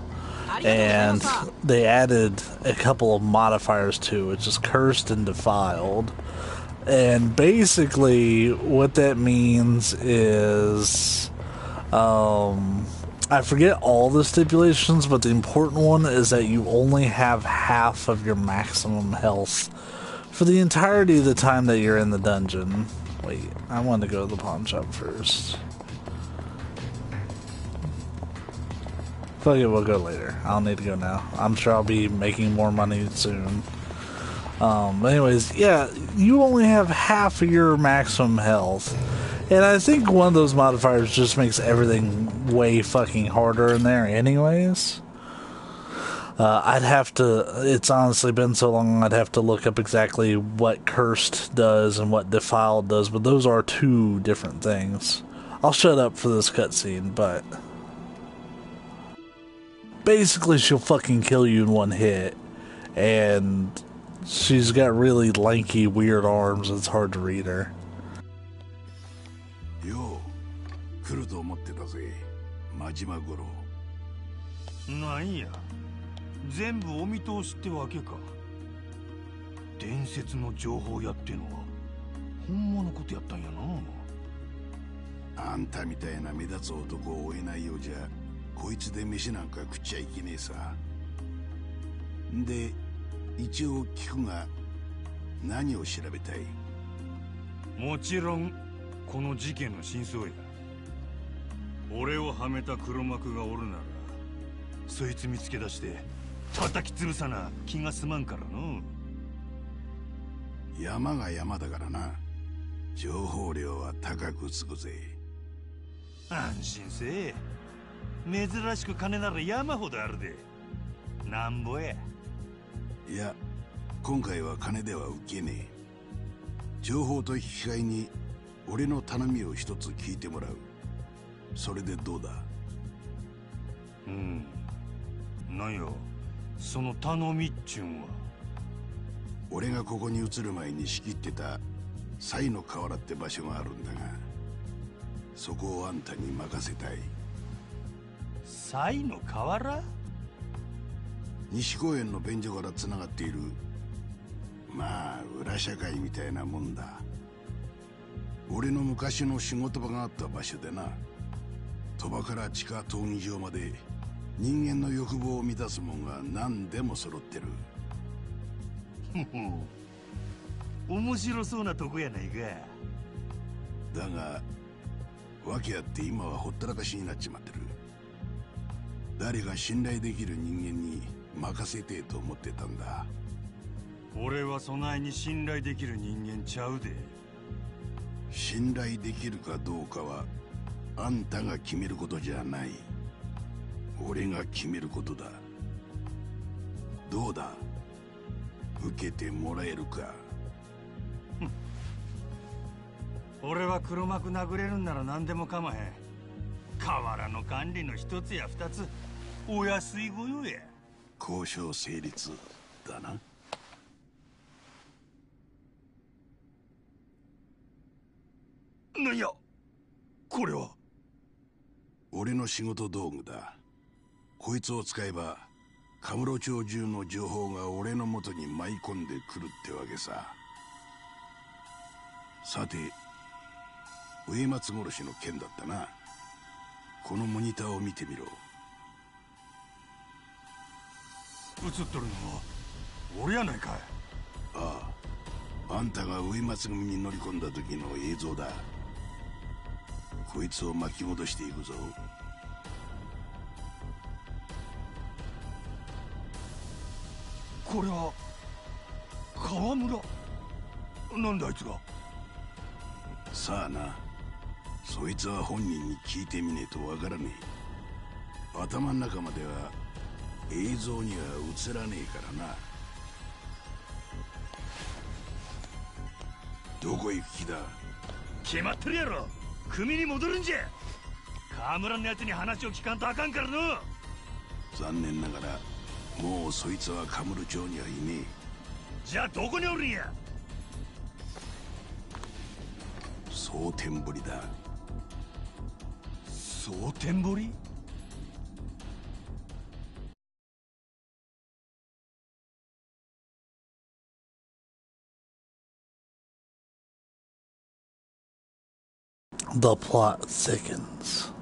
and they added a couple of modifiers to it, which is Cursed and Defiled. And basically what that means is I forget all the stipulations, but the important one is that you only have half of your maximum health for the entirety of the time that you're in the dungeon. Wait, I want to go to the pawn shop first. Fuck it, we'll go later. I don't need to go now. I'm sure I'll be making more money soon. But anyways, yeah, you only have half of your maximum health. And I think one of those modifiers just makes everything way fucking harder in there anyways. I'd have to, it's honestly been so long, I'd have to look up exactly what Cursed does and what Defiled does, but those are two different things. I'll shut up for this cutscene, but basically she'll fucking kill you in one hit, and she's got really lanky, weird arms. It's hard to read her. Yo, 来ると思ってたぜ、Majima五郎。なんや、全部お見通しってわけか。伝説の情報やってのは本物のことやったんやな。あんたみたいな目立つ男を追えないようじゃ、こいつで飯なんか食っちゃいけねえさ。で、一応聞くが、何を調べたい？もちろんこの事件の真相や。俺をはめた黒幕がおるなら、そいつ見つけ出して叩き潰さな気が済まんからの。山が山だからな。情報量は高くつくぜ。安心せえ。珍しく金なら山ほどあるで。なんぼや。いや、今回は金では受けねえ。情報と引き換えに俺の頼みを一つ聞いてもらう。それでどうだ？なんや、その頼みっちゅうんは。俺がここに移る前に仕切ってた西の河原って場所があるんだが、そこをあんたに任せたい。西の河原？西公園の便所からつながっている、まあ裏社会みたいなもんだ。俺の昔の仕事場があった場所でな。鳥羽から地下闘技場まで人間の欲望を満たすもんが何でも揃ってる。面白そうなとこやないか。だが訳あって今はほったらかしになっちまってる。誰が信頼できる人間に任せてえと思ってたんだ。俺はそないに信頼できる人間ちゃうで。信頼できるかどうかはあんたが決めることじゃない。俺が決めることだ。どうだ、受けてもらえるか？俺は黒幕殴れるんなら何でも構へん。河原の管理の一つや二つお安いご用や。交渉成立だな。なんやこれは。俺の仕事道具だ。こいつを使えばカムロ町中の情報が俺の元に舞い込んでくるってわけさ。さて、植松殺しの件だったな。このモニターを見てみろ。映っとるのは俺やないかい。ああ、あんたが上松組に乗り込んだ時の映像だ。こいつを巻き戻していくぞ。これは川村。なんであいつが。さあな、そいつは本人に聞いてみねえとわからねえ。頭の中までは映像には映らねえからな。どこ行く気だ。決まってるやろ。組に戻るんじゃ。川村のやつに話を聞かんとあかんからの。残念ながらもうそいつはカムロ町にはいねえ。じゃあどこにおるんや。蒼天堀だ。蒼天堀。The plot thickens.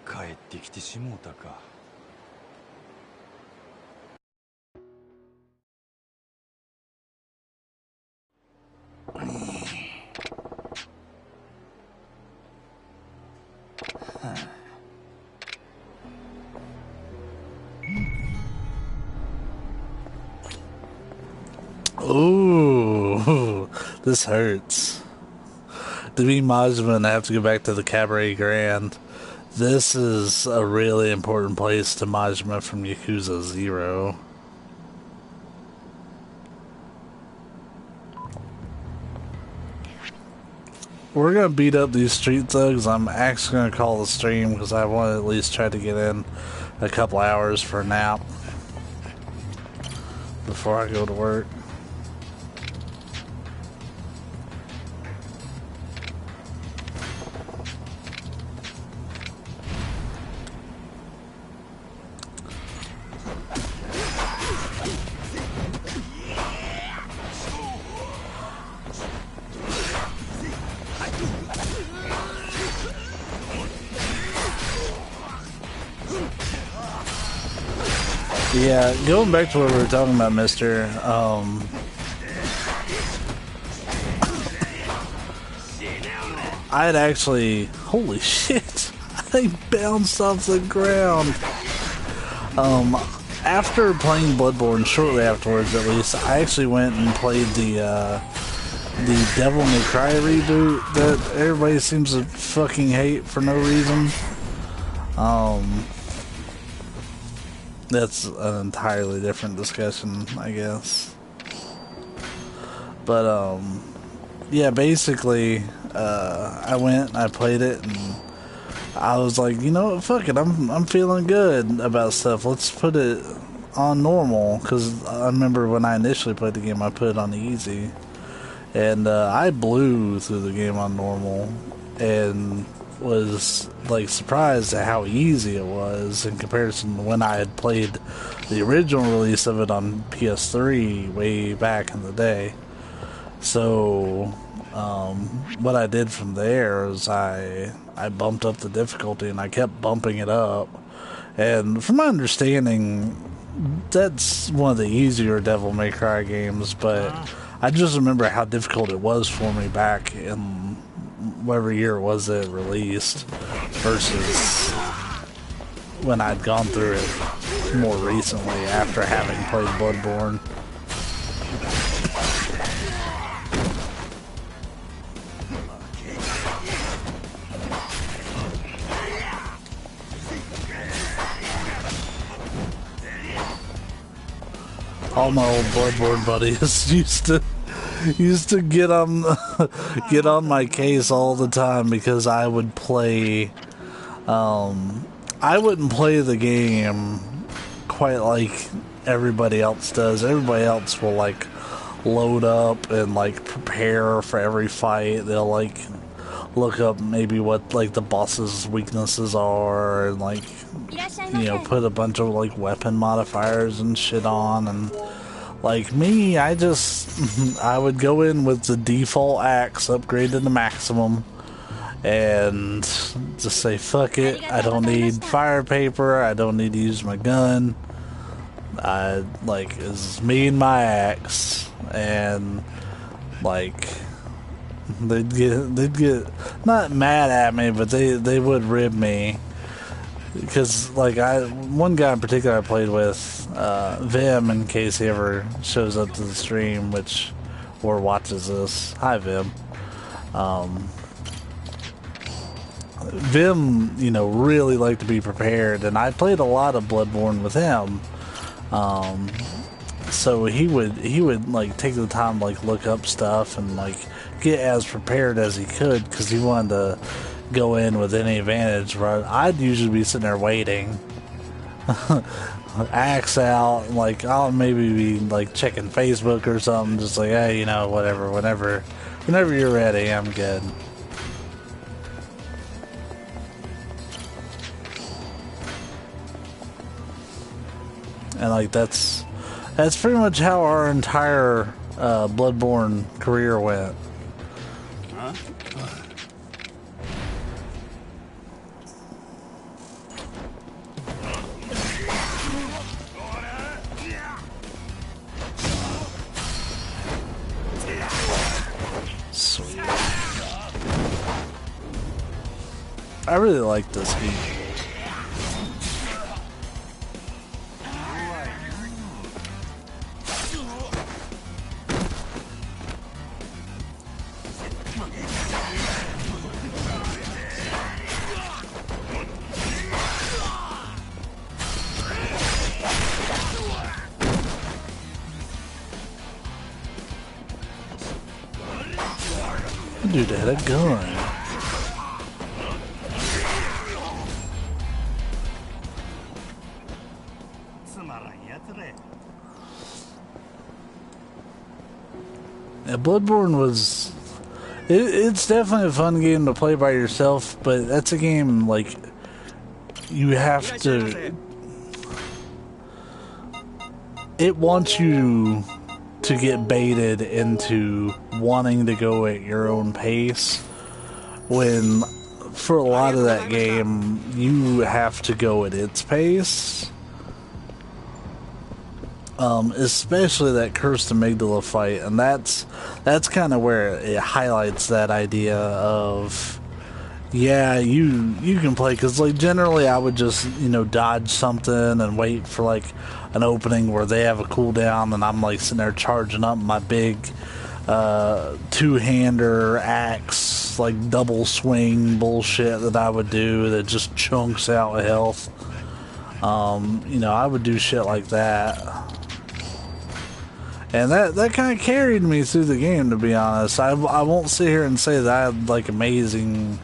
「帰ってきてしもうたか」。Ooh, this hurts. To be Majima and have to go back to the Cabaret Grand. This is a really important place to Majima from Yakuza 0. We're gonna beat up these street thugs. I'm actually gonna call the stream because I want to at least try to get in a couple hours for a nap before I go to work. Yeah, going back to what we were talking about, mister, I'd actually, holy shit, I bounced off the ground. After playing Bloodborne, shortly afterwards at least, I actually went and played the Devil May Cry reboot that everybody seems to fucking hate for no reason. That's an entirely different discussion, I guess. But, yeah, basically, I went and I played it, and I was like, you know what, fuck it, I'm feeling good about stuff. Let's put it on normal, because I remember when I initially played the game, I put it on easy. And, I blew through the game on normal, and was like surprised at how easy it was in comparison to when I had played the original release of it on PS3 way back in the day. So what I did from there is I bumped up the difficulty and I kept bumping it up, and from my understanding that's one of the easier Devil May Cry games, but I just remember how difficult it was for me back in whatever year it was that it released versus when I'd gone through it more recently after having played Bloodborne. All my old Bloodborne buddies used to get on my case all the time because I would play I wouldn't play the game quite like everybody else does. Everybody else will like load up and like prepare for every fight. They'll like look up maybe what like the boss's weaknesses are and like, you know, put a bunch of like weapon modifiers and shit on. And like me, I just I would go in with the default axe upgraded to maximum and just say fuck it, I don't need fire paper, I don't need to use my gun. I like it's me and my axe, and like they'd get not mad at me, but they would rib me because like one guy in particular I played with, Vim, in case he ever shows up to the stream or watches this. Hi Vim. Vim, you know, really liked to be prepared, and I played a lot of Bloodborne with him. So he would like take the time to like look up stuff and like get as prepared as he could because he wanted to go in with any advantage. Right? I'd usually be sitting there waiting, axe out, like I'll maybe be like checking Facebook or something, just like, hey, you know, whatever, whenever you're ready, I'm good. And like that's pretty much how our entire Bloodborne career went. Huh? Sweet. I really like this game. Dude had a gun. Yeah, Bloodborne was... It's definitely a fun game to play by yourself, but that's a game, like, you have to... It wants you to get baited into wanting to go at your own pace, when for a lot of that game you have to go at its pace. Especially that Cursed Amygdala fight, and that's kind of where it highlights that idea of, yeah, you can play, because like generally I would just, you know, dodge something and wait for like an opening where they have a cooldown, and I'm like sitting there charging up my big two-hander axe, like double swing bullshit that I would do that just chunks out health. You know, I would do shit like that. And that kind of carried me through the game, to be honest. I won't sit here and say that I had like amazing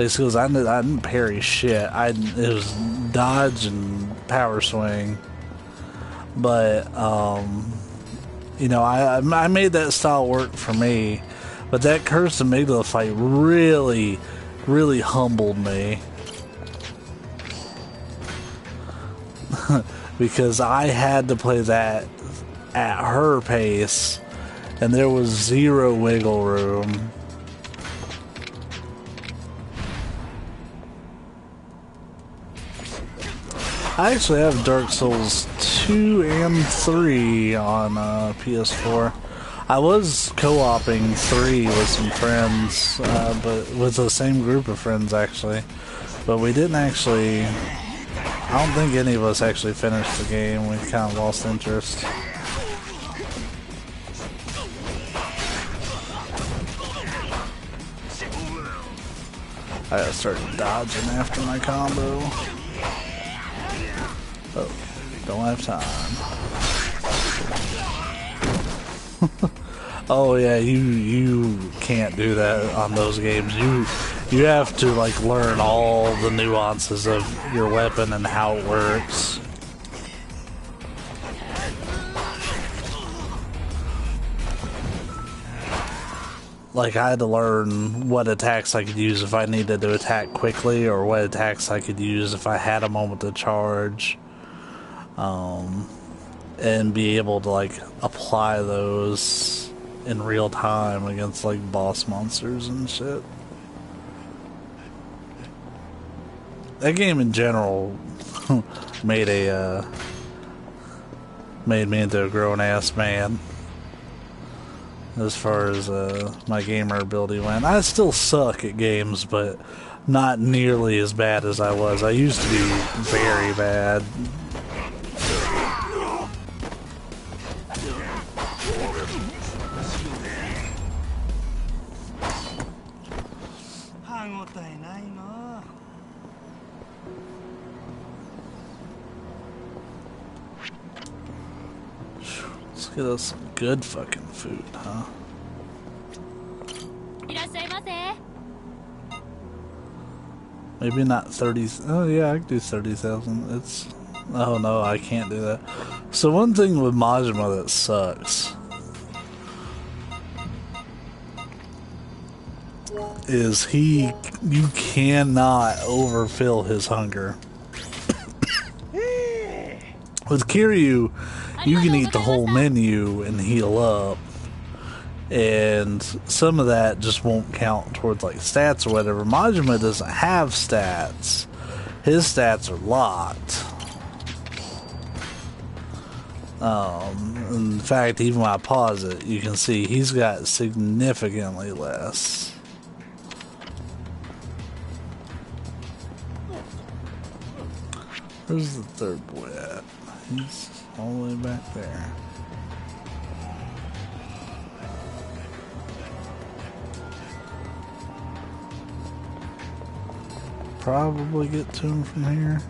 skills. I didn't parry shit. It was dodge and power swing. But you know, I made that style work for me. But that Cursed Amygdala fight really, really humbled me. Because I had to play that at her pace, and there was zero wiggle room. I actually have Dark Souls 2 and 3 on PS4. I was co-oping 3 with some friends, but with the same group of friends actually. But we didn't actually... I don't think any of us actually finished the game. We kind of lost interest. I gotta start dodging after my combo. Oh, don't have time. Oh yeah, you can't do that on those games. You have to like learn all the nuances of your weapon and how it works. like I had to learn what attacks I could use if I needed to attack quickly, or what attacks I could use if I had a moment to charge, and be able to like apply those in real time against like boss monsters and shit. That game in general made me into a grown-ass man as far as my gamer ability went. I still suck at games, but not nearly as bad as I was. I used to be very bad. Let's get us some good fucking food, huh? Maybe not 30. Oh yeah, I can do 30,000. It's... Oh no, I can't do that. So one thing with Majima that sucks is you cannot overfill his hunger. With Kiryu, you can eat the whole menu and heal up, and some of that just won't count towards like stats or whatever. Majima doesn't have stats. His stats are locked. In fact, even when I pause it, you can see he's got significantly less. Where's the third boy at? He's all the way back there. Probably get to him from here.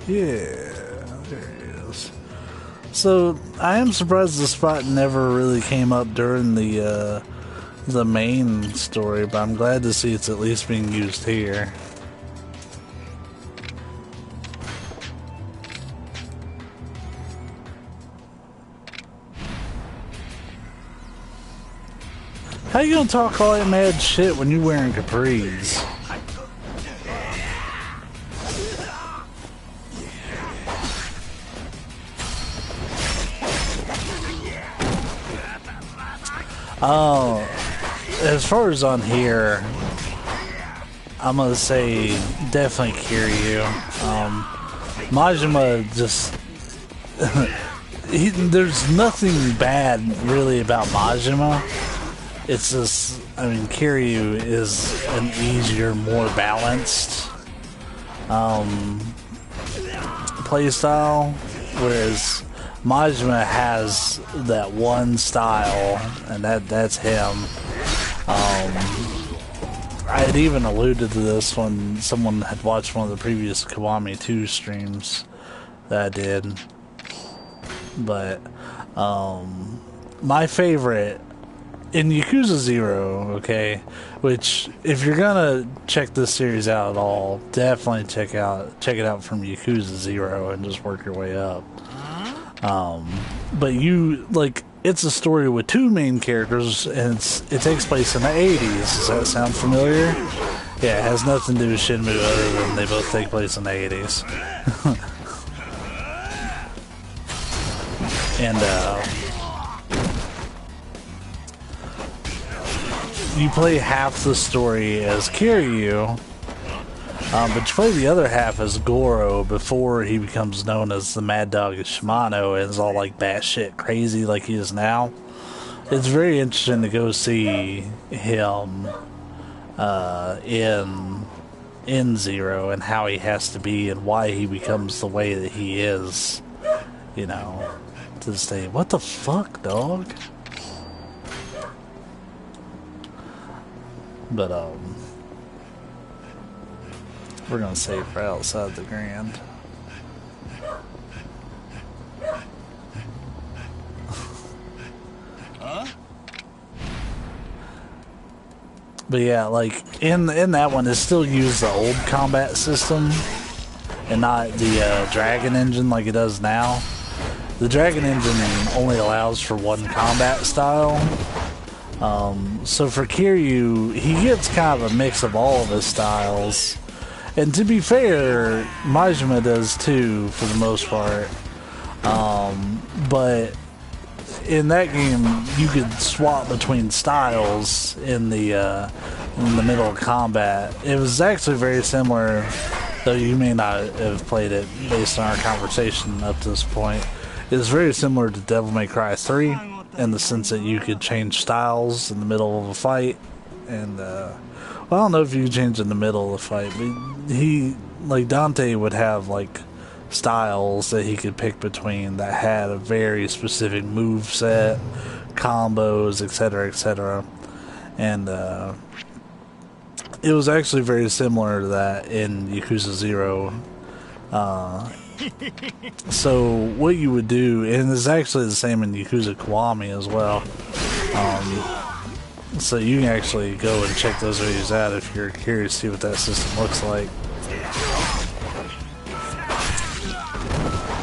Yeah, there he is. So I am surprised the spot never really came up during the main story, but I'm glad to see it's at least being used here. How you gonna talk all that mad shit when you're wearing capris? Oh, as far as on here, I'm gonna say definitely Kiryu. Majima just there's nothing bad really about Majima. It's just, I mean, Kiryu is an easier, more balanced playstyle, whereas Majima has that one style, and that's him. I had even alluded to this when someone had watched one of the previous Kiwami 2 streams that I did. But my favorite in Yakuza 0, okay, which if you're gonna check this series out at all, definitely check it out from Yakuza 0 and just work your way up. But it's a story with two main characters, and it takes place in the 80s. Does that sound familiar? Yeah, it has nothing to do with Shenmue other than they both take place in the 80s. And you play half the story as Kiryu, but you play the other half as Goro before he becomes known as the Mad Dog of Shimano and is all like batshit crazy like he is now. It's very interesting to go see him in Zero and how he has to be and why he becomes the way that he is, you know, to this day. What the fuck, dog? But we're gonna save for outside the Grand. Huh? But yeah, like in that one, it still used the old combat system and not the Dragon engine like it does now. the Dragon Engine only allows for one combat style. So for Kiryu, he gets kind of a mix of all of his styles. And to be fair, Majima does too, for the most part. But in that game, you could swap between styles in the middle of combat. It was actually very similar, though you may not have played it based on our conversation up to this point. It's very similar to Devil May Cry 3 in the sense that you could change styles in the middle of a fight. And, well, I don't know if you could change in the middle of the fight, but like Dante would have, like, styles that he could pick between that had a very specific move set, combos, etc., etc. And it was actually very similar to that in Yakuza 0. So what you would do, and it's actually the same in Yakuza Kiwami as well. So you can actually go and check those videos out if you're curious to see what that system looks like.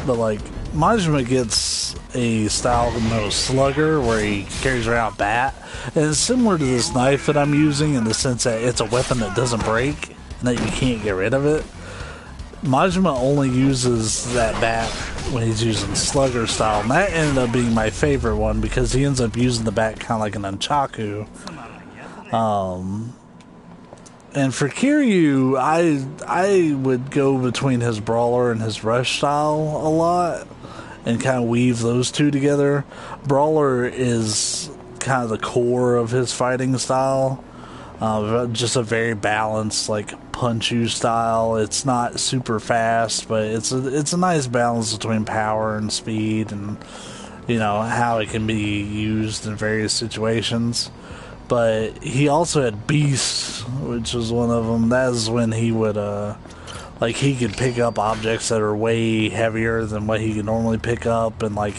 But like, Majima gets a style known Slugger, where he carries around a bat, and it's similar to this knife that I'm using in the sense that it's a weapon that doesn't break and that you can't get rid of it. Majima only uses that bat when he's using Slugger style, and that ended up being my favorite one because he ends up using the bat kind of like an nunchaku. And for Kiryu, I would go between his brawler and his rush style a lot and kind of weave those two together. Brawler is kind of the core of his fighting style. Just a very balanced, like, punch-you style. It's not super fast, but it's a nice balance between power and speed and, you know, how it can be used in various situations. But he also had Beast, which was one of them. That is when he would, like, he could pick up objects that are way heavier than what he could normally pick up. And, like,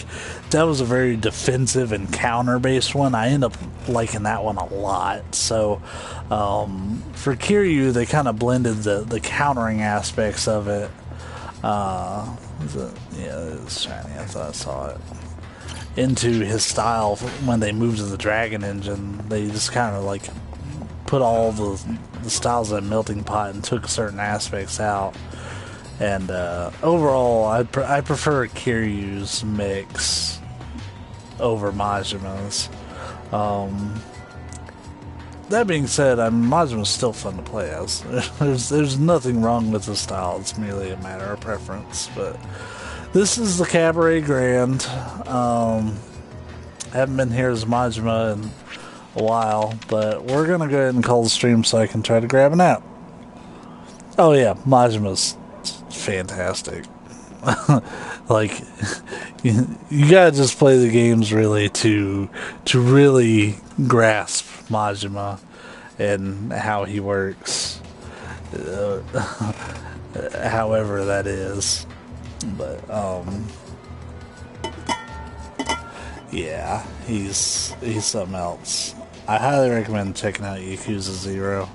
that was a very defensive and counter-based one. I end up liking that one a lot. So, for Kiryu, they kind of blended the countering aspects of it. Yeah, it's shiny. I thought I saw it. Into his style when they moved to the Dragon Engine. They just kind of like put all the styles in a melting pot and took certain aspects out. And overall, I prefer Kiryu's mix over Majima's. That being said, Majima's still fun to play as. There's nothing wrong with the style. It's merely a matter of preference. But this is the Cabaret Grand. Haven't been here as Majima in a while, but we're gonna go ahead and call the stream so I can try to grab an app. Oh yeah, Majima's fantastic. Like, you gotta just play the games really to really grasp Majima and how he works. However that is. But, yeah, he's something else. I highly recommend checking out Yakuza 0.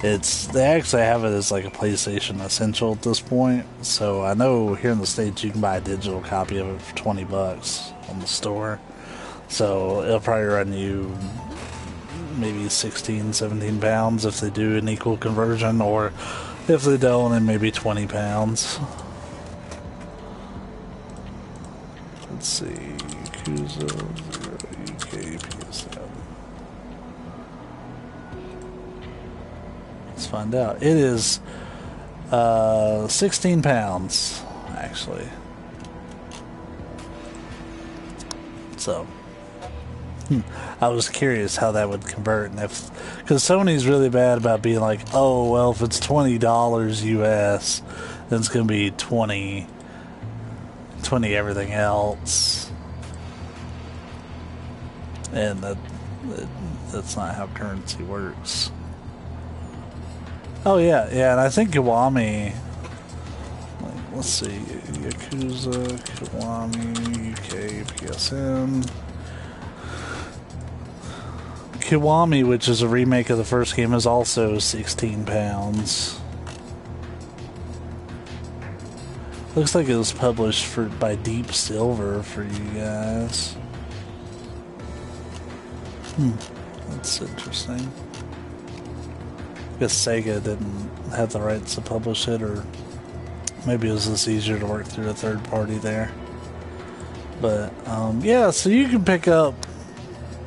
They actually have it as like a PlayStation Essential at this point. So I know here in the States you can buy a digital copy of it for $20 on the store. So it'll probably run you maybe 16, 17 pounds if they do an equal conversion, or if they don't, then maybe 20 pounds. Let's see, Yakuza 0 UK PS4. Let's find out. It is 16 pounds, actually. So, I was curious how that would convert, and because Sony's really bad about being like, oh, well, if it's $20 US, then it's going to be 20 everything else, and that's not how currency works. Oh yeah, and I think Kiwami, like, let's see, Yakuza, Kiwami, UK, PSN. Kiwami, which is a remake of the first game, is also 16 pounds. Looks like it was published by Deep Silver for you guys. That's interesting. I guess Saga didn't have the rights to publish it, or maybe it was just easier to work through a third party there. But yeah, so you can pick up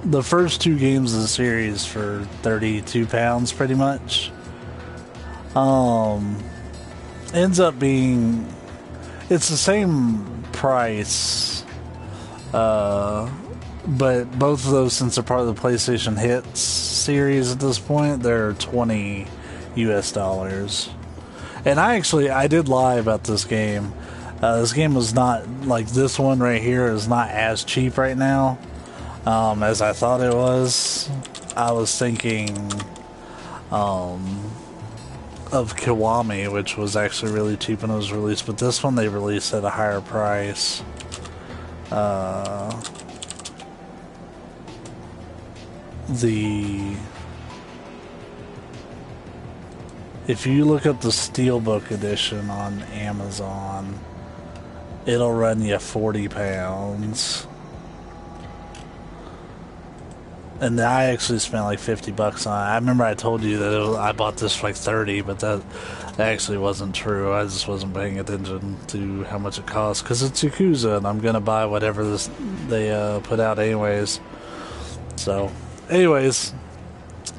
the first 2 games of the series for £32 pretty much. Ends up being, it's the same price, but both of those, since they're part of the PlayStation Hits series at this point, they're $20 US. And I did lie about this game. This game was not, like this one right here is not as cheap right now as I thought it was. I was thinking of Kiwami, which was actually really cheap when it was released, but this one they released at a higher price. If you look up the Steelbook edition on Amazon, it'll run you £40. And I actually spent like $50 on it. I remember I told you that I bought this for like $30, but that actually wasn't true. I just wasn't paying attention to how much it costs, because it's Yakuza, and I'm gonna buy whatever they put out anyways. So, anyways,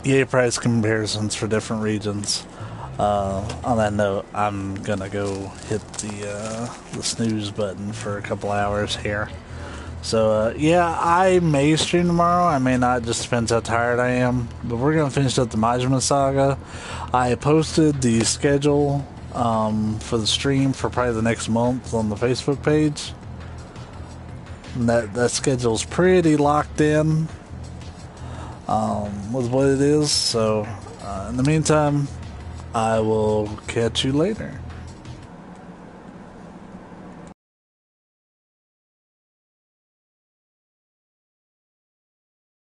EA price comparisons for different regions. On that note, I'm gonna go hit the snooze button for a couple hours here. So, yeah, I may stream tomorrow. I may not, just depends how tired I am. But we're going to finish up the Majima Saga. I posted the schedule for the stream for probably the next month on the Facebook page. And that schedule's pretty locked in with what it is. So, in the meantime, I will catch you later.